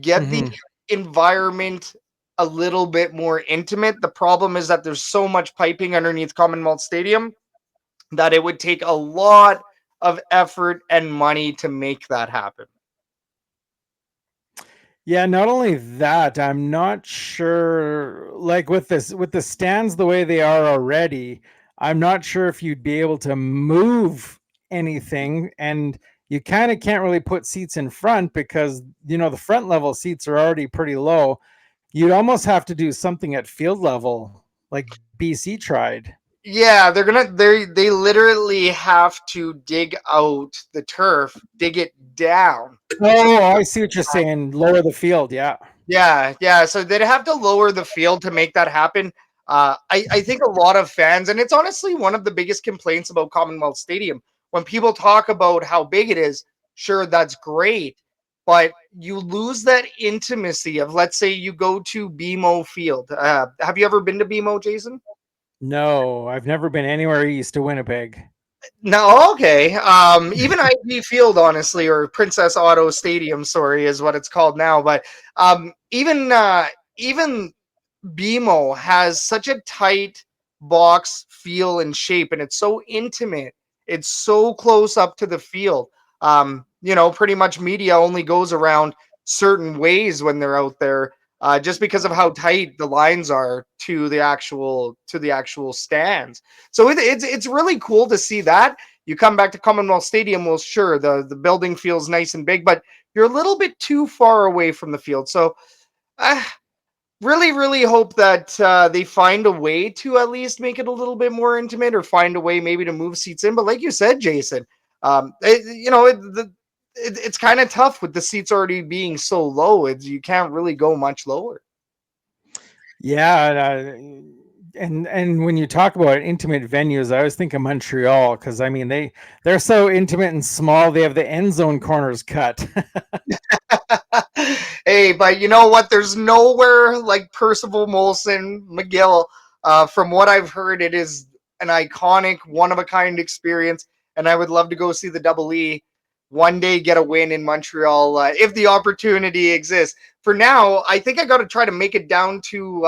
get the environment a little bit more intimate. The problem is that there's so much piping underneath Commonwealth Stadium that it would take a lot of effort and money to make that happen. Yeah, not only that, I'm not sure, like with the stands the way they are already, I'm not sure if you'd be able to move anything, and you kind of can't really put seats in front because the front level seats are already pretty low. You'd almost have to do something at field level, like BC tried. Yeah, they literally have to dig out the turf, dig it down. Oh, I see what you're saying. Lower the field, yeah. Yeah. So they'd have to lower the field to make that happen. I think a lot of fans, and it's honestly one of the biggest complaints about Commonwealth Stadium. When people talk about how big it is, sure, that's great, but you lose that intimacy of, let's say you go to BMO Field. Have you ever been to BMO, Jason? No, I've never been anywhere east of Winnipeg. No, okay. Even IG Field, honestly, or Princess Auto Stadium, sorry, is what it's called now. But even BMO has such a tight box feel and shape, and it's so intimate. It's so close up to the field. Pretty much media only goes around certain ways when they're out there, just because of how tight the lines are to the actual stands. So it's really cool to see that. You come back to Commonwealth Stadium, well, sure, the building feels nice and big, but you're a little bit too far away from the field. So really, really hope that they find a way to at least make it a little bit more intimate, or find a way maybe to move seats in. But like you said, Jason, it's kind of tough with the seats already being so low. You can't really go much lower. Yeah, and when you talk about intimate venues, I always think of Montreal, because I mean they're so intimate and small. They have the end zone corners cut. Hey, but you know what? There's nowhere like Percival Molson McGill. From what I've heard, it is an iconic, one-of-a-kind experience, and I would love to go see the Double E one day, get a win in Montreal if the opportunity exists. For now, I think I got to try to make it down to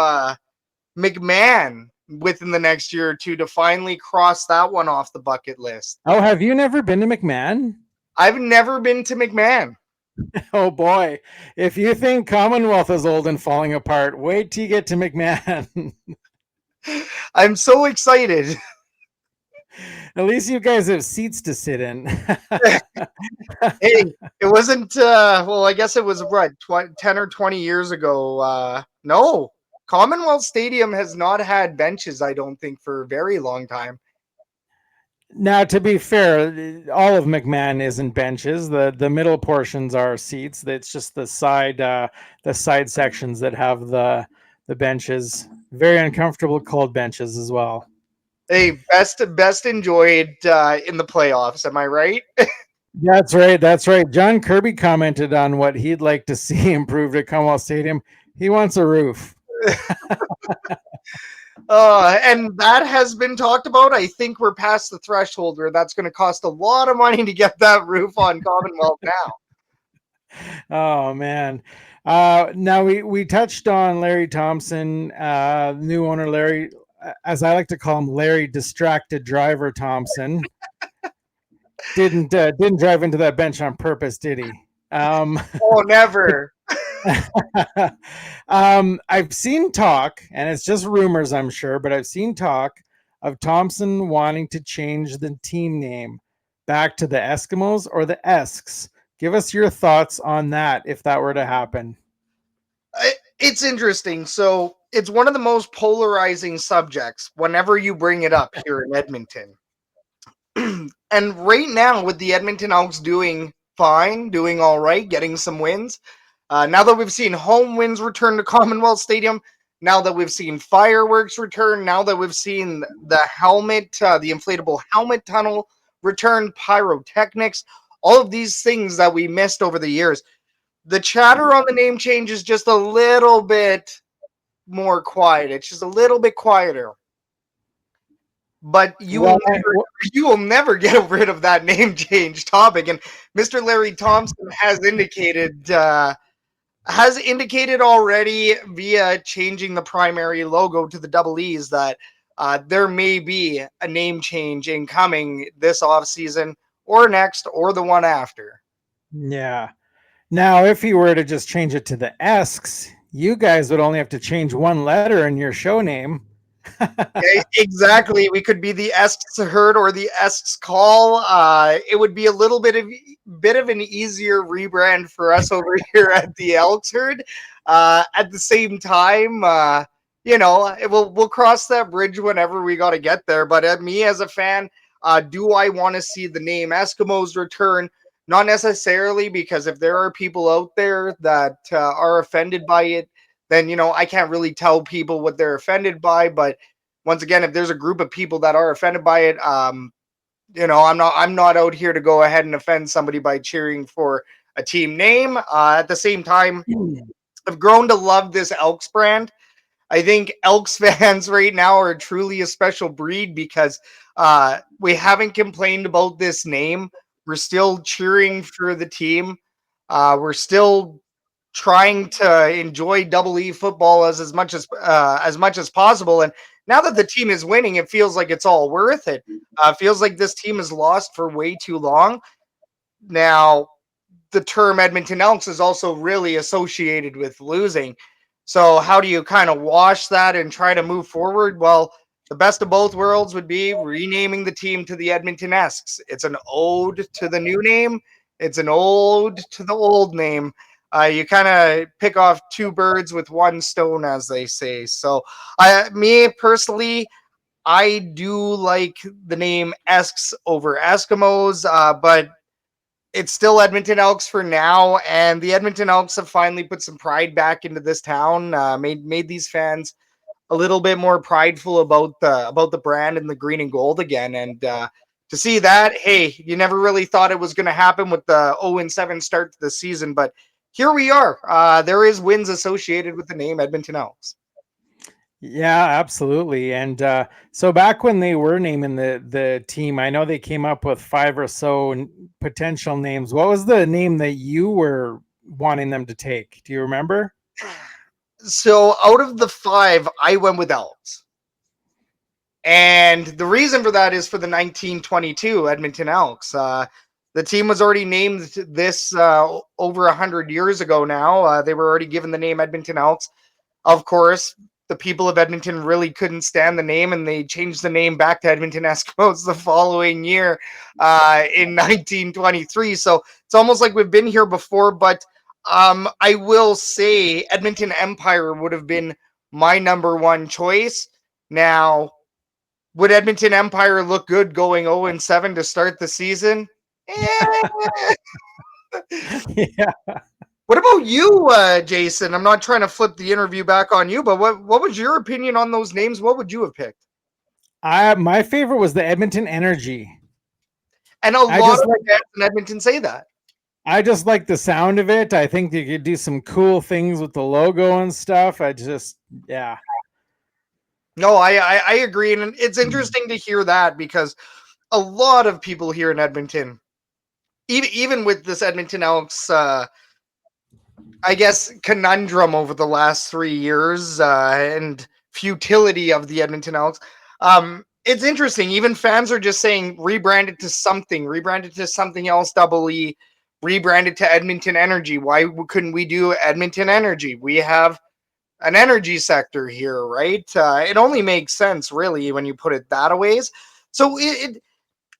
McMahon within the next year or two to finally cross that one off the bucket list. Oh, have you never been to McMahon? I've never been to McMahon. Oh boy. If you think Commonwealth is old and falling apart, wait till you get to McMahon. I'm so excited. At least you guys have seats to sit in. Hey, it wasn't, well, I guess it was what, 10 or 20 years ago. No, Commonwealth Stadium has not had benches, I don't think, for a very long time. Now, to be fair, all of McMahon isn't benches. The middle portions are seats. It's just the side sections that have the benches. Very uncomfortable cold benches as well. Hey, best enjoyed in the playoffs. Am I right? That's right. That's right. John Kirby commented on what he'd like to see improved at Commonwealth Stadium. He wants a roof. And that has been talked about. I think we're past the threshold where that's going to cost a lot of money to get that roof on Commonwealth now. Oh man. Now we touched on Larry Thompson, new owner Larry, as I like to call him, Larry Distracted Driver Thompson. Didn't drive into that bench on purpose, did he? Oh, never. I've seen talk, and it's just rumors, I'm sure, but I've seen talk of Thompson wanting to change the team name back to the Eskimos or the Esks. Give us your thoughts on that if that were to happen. It's interesting. So it's one of the most polarizing subjects whenever you bring it up here in Edmonton. And right now, with the Edmonton Elks doing fine, doing all right, getting some wins, now that we've seen home wins return to Commonwealth Stadium, now that we've seen fireworks return, now that we've seen the helmet, the inflatable helmet tunnel return, pyrotechnics, all of these things that we missed over the years, the chatter on the name change is just a little bit more quiet. It's just a little bit quieter. But you will never get rid of that name change topic. And Mr. Larry Thompson has indicated already via changing the primary logo to the double E's that there may be a name change incoming this offseason or next or the one after. Yeah. Now, if he were to just change it to the Esks, you guys would only have to change one letter in your show name. Exactly. We could be the Elks Herd or the Elks Call. It would be a little bit of an easier rebrand for us over here at the Elks Herd. At the same time, we'll cross that bridge whenever we got to get there. But me as a fan, do I want to see the name Eskimos return? Not necessarily, because if there are people out there that are offended by it, then, I can't really tell people what they're offended by. But once again, if there's a group of people that are offended by it, I'm not out here to go ahead and offend somebody by cheering for a team name. At the same time, I've grown to love this Elks brand. I think Elks fans right now are truly a special breed because we haven't complained about this name. We're still cheering for the team. We're still trying to enjoy double E football as much as possible. And now that the team is winning, it feels like it's all worth it. Feels like this team has lost for way too long. Now, the term Edmonton Elks is also really associated with losing. So how do you kind of wash that and try to move forward? Well, the best of both worlds would be renaming the team to the Edmonton Esks. It's an ode to the new name. It's an ode to the old name. You kind of pick off two birds with one stone, as they say. So, me personally, I do like the name Esks over Eskimos, but it's still Edmonton Elks for now. And the Edmonton Elks have finally put some pride back into this town, made these fans a little bit more prideful about the brand and the green and gold again. And to see that, hey, you never really thought it was going to happen with the 0-7 start to the season, but here we are. There is wins associated with the name Edmonton Elks. Yeah, absolutely. And so back when they were naming the team, I know they came up with 5 or so potential names. What was the name that you were wanting them to take? Do you remember? So out of the 5, I went with Elks. And the reason for that is for the 1922 Edmonton Elks. The team was already named this over 100 years ago now. They were already given the name Edmonton Elks. Of course, the people of Edmonton really couldn't stand the name, and they changed the name back to Edmonton Eskimos the following year in 1923. So it's almost like we've been here before, but I will say Edmonton Empire would have been my number one choice. Now, would Edmonton Empire look good going 0-7 to start the season? Yeah. What about you, Jason? I'm not trying to flip the interview back on you, but what was your opinion on those names? What would you have picked? My favorite was the Edmonton Energy. And a lot of fans in Edmonton say that. I just like the sound of it. I think you could do some cool things with the logo and stuff. Yeah. No, I agree. And it's interesting to hear that because a lot of people here in Edmonton, even with this Edmonton Elks, I guess, conundrum over the last 3 years and futility of the Edmonton Elks, it's interesting. Even fans are just saying rebrand it to something else, Double E, rebrand it to Edmonton Energy. Why couldn't we do Edmonton Energy? We have an energy sector here, right? It only makes sense, really, when you put it that ways. So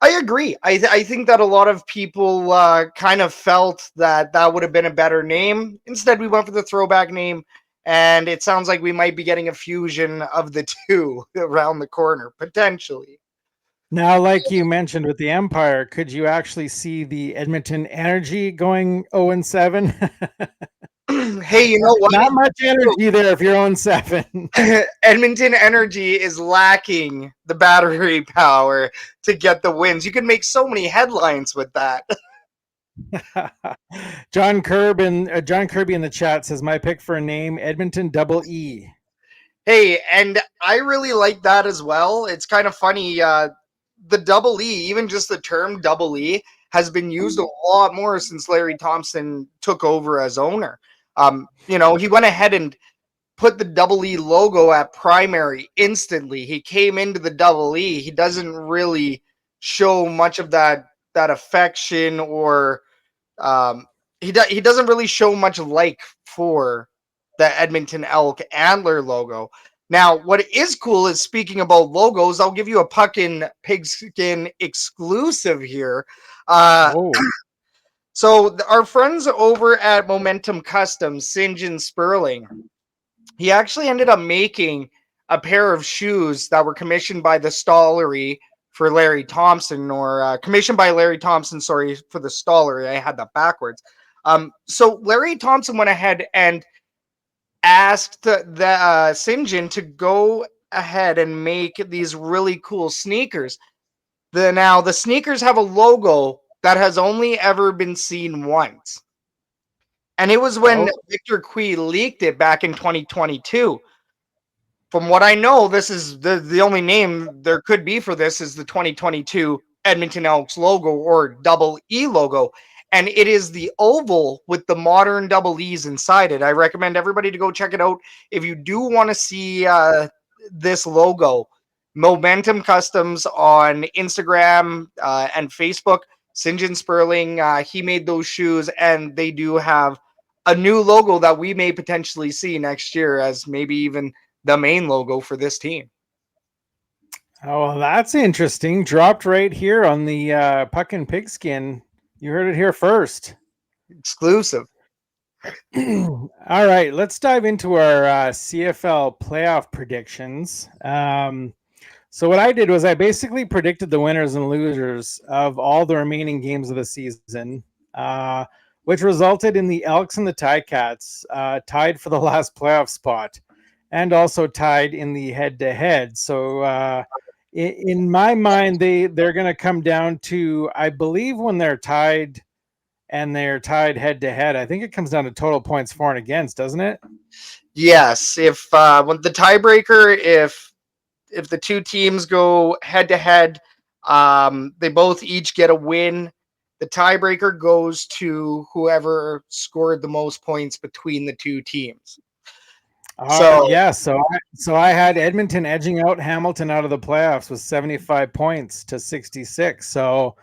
I agree. I think that a lot of people kind of felt that would have been a better name. Instead, we went for the throwback name, and it sounds like we might be getting a fusion of the two around the corner, potentially. Now, like you mentioned with the Empire, could you actually see the Edmonton Energy going 0-7? Hey, you know what? Not much energy there if you're 0-7. Edmonton Energy is lacking the battery power to get the wins. You can make so many headlines with that. John Kirby in the chat says my pick for a name, Edmonton Double E. Hey, and I really like that as well. It's kind of funny. The Double E, even just the term Double E, has been used a lot more since Larry Thompson took over as owner. He went ahead and put the Double E logo at primary instantly. He came into the Double E. He doesn't really show much of that affection, or he doesn't really show much like for the Edmonton Elk antler logo. Now, what is cool is, speaking about logos, I'll give you a Puckin Pigskin exclusive here. So our friends over at Momentum Customs, St. John Sperling, he actually ended up making a pair of shoes that were commissioned by the Stollery for Larry Thompson, or commissioned by Larry Thompson, sorry, for the Stollery. I had that backwards. So Larry Thompson went ahead and asked the St. John to go ahead and make these really cool sneakers. Now, the sneakers have a logo that has only ever been seen once. And it was when Victor Cui leaked it back in 2022. From what I know, this is the only name there could be for this is the 2022 Edmonton Elks logo, or Double E logo. And it is the oval with the modern double E's inside it. I recommend everybody to go check it out. If you do want to see this logo, Momentum Customs on Instagram and Facebook, St. John Sperling, he made those shoes, and they do have a new logo that we may potentially see next year as maybe even the main logo for this team. Oh, well, that's interesting. Dropped right here on the Puckin Pigskin. You heard it here first. Exclusive. All right, let's dive into our CFL playoff predictions. So what I did was I basically predicted the winners and losers of all the remaining games of the season, which resulted in the Elks and the Ticats tied for the last playoff spot, and also tied in the head-to-head. So in my mind, they're going to come down to, I believe, when they're tied head-to-head, I think it comes down to total points for and against, doesn't it? Yes. If when the tiebreaker, if the two teams go head-to-head, they both each get a win. The tiebreaker goes to whoever scored the most points between the two teams. So I had Edmonton edging out Hamilton out of the playoffs with 75 points to 66. So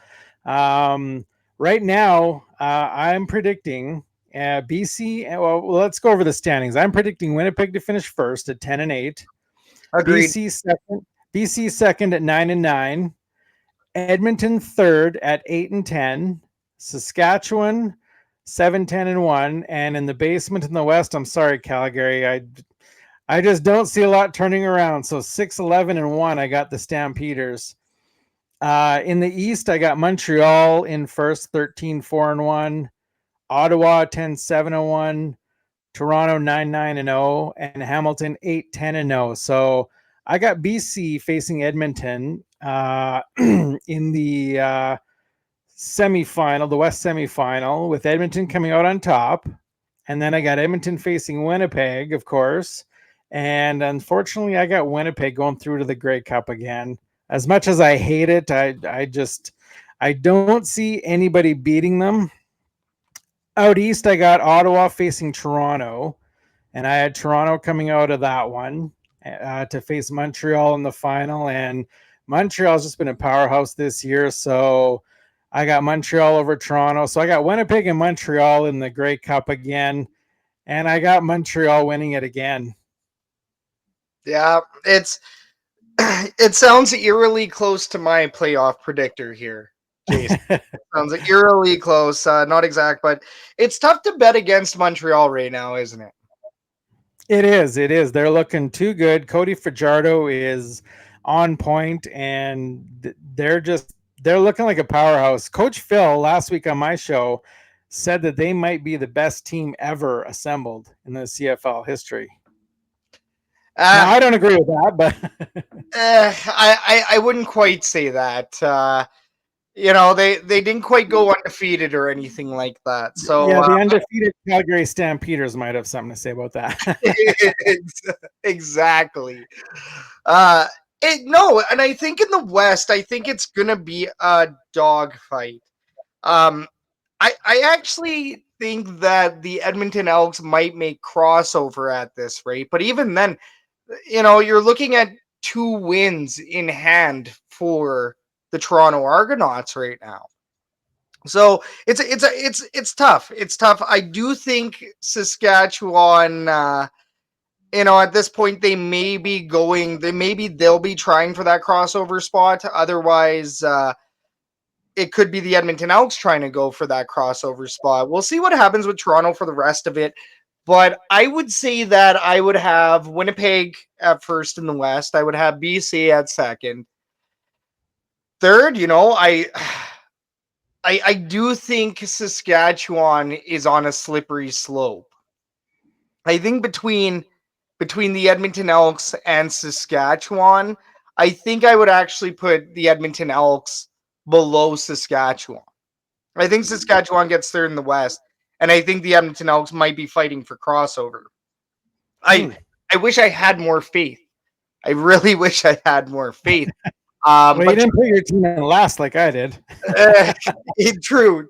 right now, I'm predicting BC. Well, let's go over the standings. I'm predicting Winnipeg to finish first at 10-8. Agreed. BC second at 9-9. Edmonton third at 8-10. Saskatchewan 7-10-1. And in the basement in the West, I'm sorry, Calgary. I just don't see a lot turning around. So 6-11-1. I got the Stampeders. In the East, I got Montreal in first, 13-4-1. Ottawa 10-7-1. Toronto 9-9-0, and Hamilton 8-10-0. So I got BC facing Edmonton in the semifinal, the West semifinal, with Edmonton coming out on top. And then I got Edmonton facing Winnipeg, of course. And unfortunately, I got Winnipeg going through to the Grey Cup again. As much as I hate it, I don't see anybody beating them. Out East, I got Ottawa facing Toronto, and I had Toronto coming out of that one to face Montreal in the final. And Montreal's just been a powerhouse this year, so I got Montreal over Toronto. So I got Winnipeg and Montreal in the Grey Cup again, and I got Montreal winning it again. Yeah, it sounds eerily close to my playoff predictor here, Jason. Sounds like eerily close, not exact, but it's tough to bet against Montreal right now, isn't it? It is. They're looking too good. Cody Fajardo is on point, and they're looking like a powerhouse. Coach Phil last week on my show said that they might be the best team ever assembled in the CFL history. Now, I don't agree with that, but I wouldn't quite say that. They didn't quite go undefeated or anything like that. So yeah, the undefeated Calgary Stampeders might have something to say about that. Exactly. No, and I think in the West, I think it's gonna be a dogfight. I actually think that the Edmonton Elks might make crossover at this rate, but even then, you're looking at 2 wins in hand for the Toronto Argonauts right now. So it's tough. It's tough. I do think Saskatchewan, at this point they'll be trying for that crossover spot. Otherwise, it could be the Edmonton Elks trying to go for that crossover spot. We'll see what happens with Toronto for the rest of it. But I would say that I would have Winnipeg at first in the West. I would have BC at second. Third, I do think Saskatchewan is on a slippery slope. I think between the Edmonton Elks and Saskatchewan, I think I would actually put the Edmonton Elks below Saskatchewan. I think Saskatchewan gets third in the West, and I think the Edmonton Elks might be fighting for crossover. I wish I had more faith. I really wish I had more faith. Well, you didn't put your team in last like I did. True.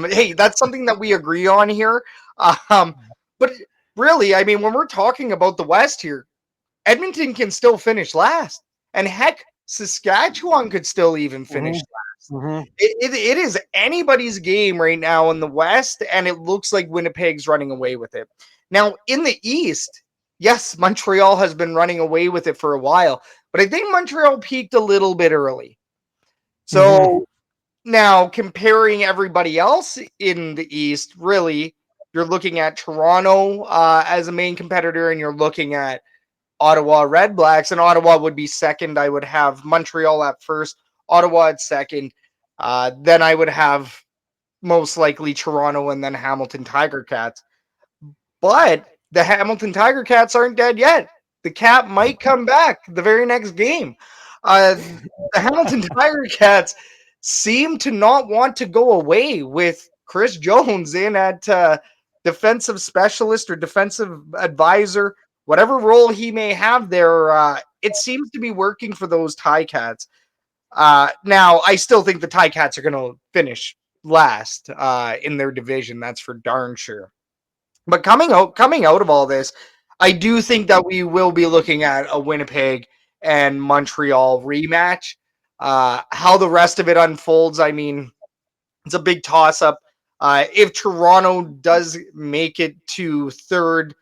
Hey, that's something that we agree on here. But really, I mean, when we're talking about the West here, Edmonton can still finish last. And heck, Saskatchewan could still even finish last. Mm-hmm. It is anybody's game right now in the West, and it looks like Winnipeg's running away with it. Now, in the East, yes, Montreal has been running away with it for a while, but I think Montreal peaked a little bit early. So now comparing everybody else in the East, really, you're looking at Toronto as a main competitor, and you're looking at Ottawa Red Blacks, and Ottawa would be second. I would have Montreal at first, Ottawa at second. Then I would have most likely Toronto and then Hamilton Tiger Cats. But the Hamilton Tiger Cats aren't dead yet. The Cat might come back the very next game. The Hamilton Tiger Cats seem to not want to go away with Chris Jones in at defensive specialist or defensive advisor, whatever role he may have there. It seems to be working for those Ticats. Now, I still think the Ticats are going to finish last in their division. That's for darn sure. But coming out of all this, I do think that we will be looking at a Winnipeg and Montreal rematch. How the rest of it unfolds, I mean, It's a big toss-up. If Toronto does make it to third,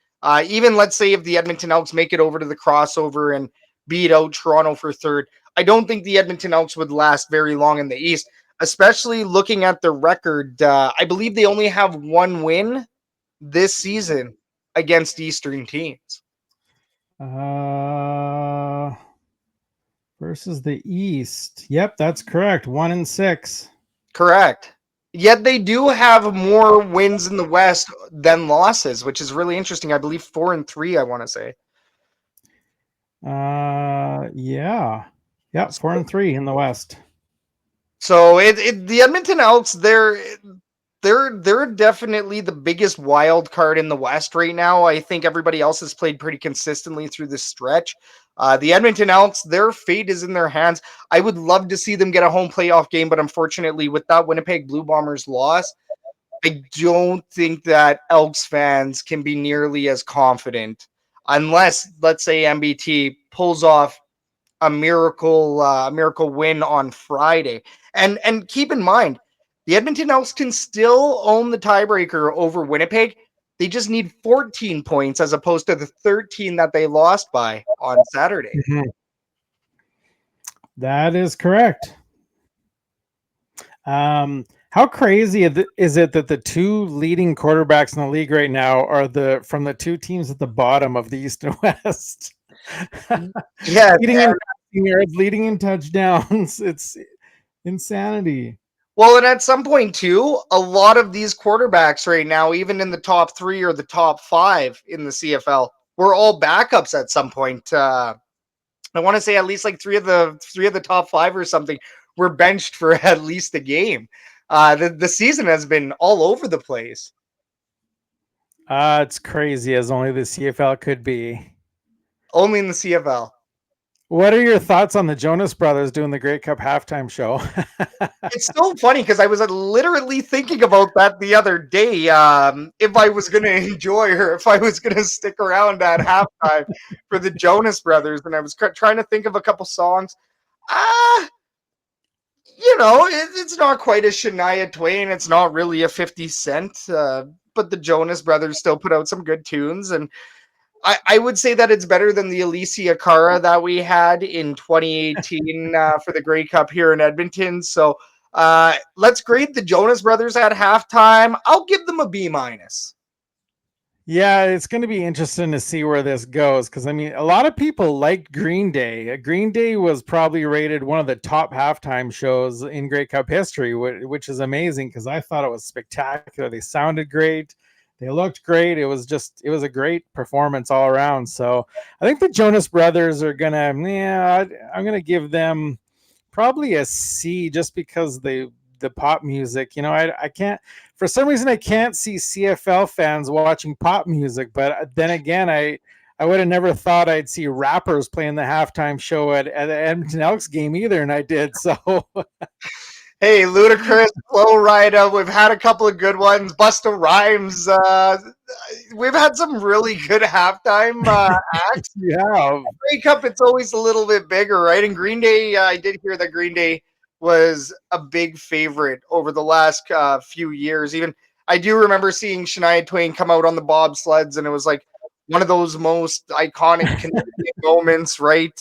even let's say if the Edmonton Elks make it over to the crossover and beat out Toronto for third, I don't think the Edmonton Elks would last very long in the East, especially looking at the record. I believe they only have one win this season against Eastern teams. Versus the East. Yep, that's correct. 1-6. Correct. Yet they do have more wins in the West than losses, which is really interesting. I believe 4-3, I want to say. Yeah. 4-3 in the West. So the Edmonton Elks, they're definitely the biggest wild card in the West right now. I think everybody else has played pretty consistently through this stretch. The Edmonton Elks, their fate is in their hands. I would love to see them get a home playoff game, but unfortunately, with that Winnipeg Blue Bombers loss, I don't think that Elks fans can be nearly as confident unless, let's say, MBT pulls off a miracle win on Friday. And keep in mind, the Edmonton Elks can still own the tiebreaker over Winnipeg. They just need 14 points as opposed to the 13 that they lost by on Saturday. Mm-hmm. That is correct. How crazy is it that the two leading quarterbacks in the league right now are from the two teams at the bottom of the East and West? Yeah, leading in touchdowns. It's insanity. Well, and at some point too, a lot of these quarterbacks right now, even in the top 3 or the top 5 in the CFL, were all backups at some point. I want to say at least like three of the top 5 or something were benched for at least a game. The season has been all over the place. It's crazy as only the CFL could be. Only in the CFL. What are your thoughts on the Jonas Brothers doing the Grey Cup halftime show? It's so funny because I was literally thinking about that the other day. If I was going to enjoy or if I was going to stick around at halftime for the Jonas Brothers, and I was trying to think of a couple songs. It's not quite a Shania Twain. It's not really a 50 Cent, but the Jonas Brothers still put out some good tunes, and I would say that it's better than the Alicia Cara that we had in 2018 for the Grey Cup here in Edmonton. So let's grade the Jonas Brothers at halftime. I'll give them a B-. Yeah, it's going to be interesting to see where this goes because, I mean, a lot of people liked Green Day. Green Day was probably rated one of the top halftime shows in Grey Cup history, which is amazing because I thought it was spectacular. They sounded great. They looked great. It was a great performance all around. So I think the Jonas Brothers are I'm going to give them probably a C just because the pop music, I can't, for some reason, I can't see CFL fans watching pop music, but then again, I would have never thought I'd see rappers playing the halftime show at the Edmonton Elks game either. And I did. So hey, Ludacris, Flo Rida, we've had a couple of good ones. Busta Rhymes, we've had some really good halftime acts. Yeah, Grey Cup, it's always a little bit bigger, right? And Green Day, I did hear that Green Day was a big favorite over the last few years. Even I do remember seeing Shania Twain come out on the bobsleds, and it was like one of those most iconic Canadian moments, right?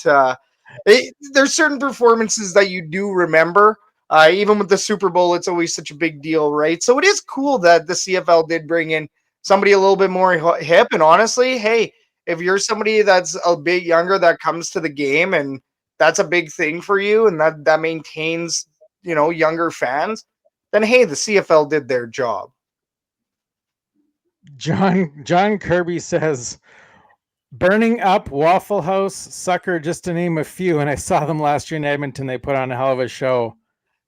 There's certain performances that you do remember. Even with the Super Bowl, it's always such a big deal, right? So it is cool that the CFL did bring in somebody a little bit more hip. And honestly, hey, if you're somebody that's a bit younger that comes to the game and that's a big thing for you and that maintains, younger fans, then hey, the CFL did their job. John Kirby says, Burning Up, Waffle House, Sucker, just to name a few. And I saw them last year in Edmonton. They put on a hell of a show.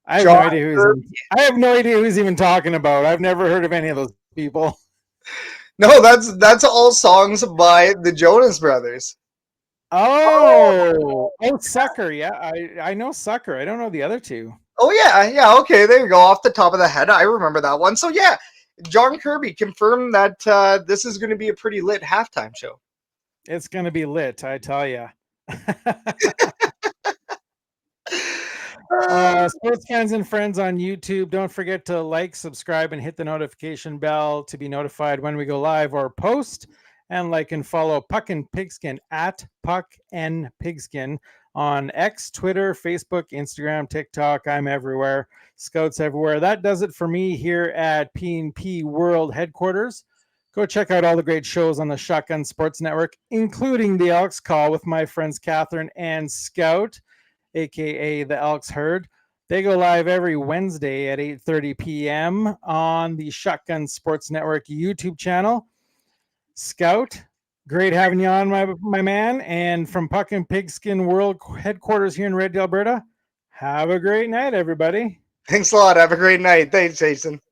I have no idea who's even talking about. I've never heard of any of those people. No, that's all songs by the Jonas Brothers. Oh, Sucker. Yeah, I know Sucker. I don't know the other two. Oh, yeah. Okay, there you go. Off the top of the head, I remember that one. So, yeah, John Kirby confirmed that this is going to be a pretty lit halftime show. It's going to be lit, I tell you. Sports fans and friends on YouTube, don't forget to like, subscribe, and hit the notification bell to be notified when we go live or post. And like and follow Puck and Pigskin at Puck and Pigskin on X, Twitter, Facebook, Instagram, TikTok. I'm everywhere. Scouts everywhere. That does it for me here at P&P World Headquarters. Go check out all the great shows on the Shotgun Sports Network, including the Elks Call with my friends Catherine and Scout, aka the Elks Herd. They go live every Wednesday at 8:30 p.m. on the Shotgun Sports Network YouTube channel. Scout, great having you on, my man. And from Puck and Pigskin World Headquarters here in Red Deer, Alberta, have a great night, everybody. Thanks a lot. Have a great night. Thanks, Jason.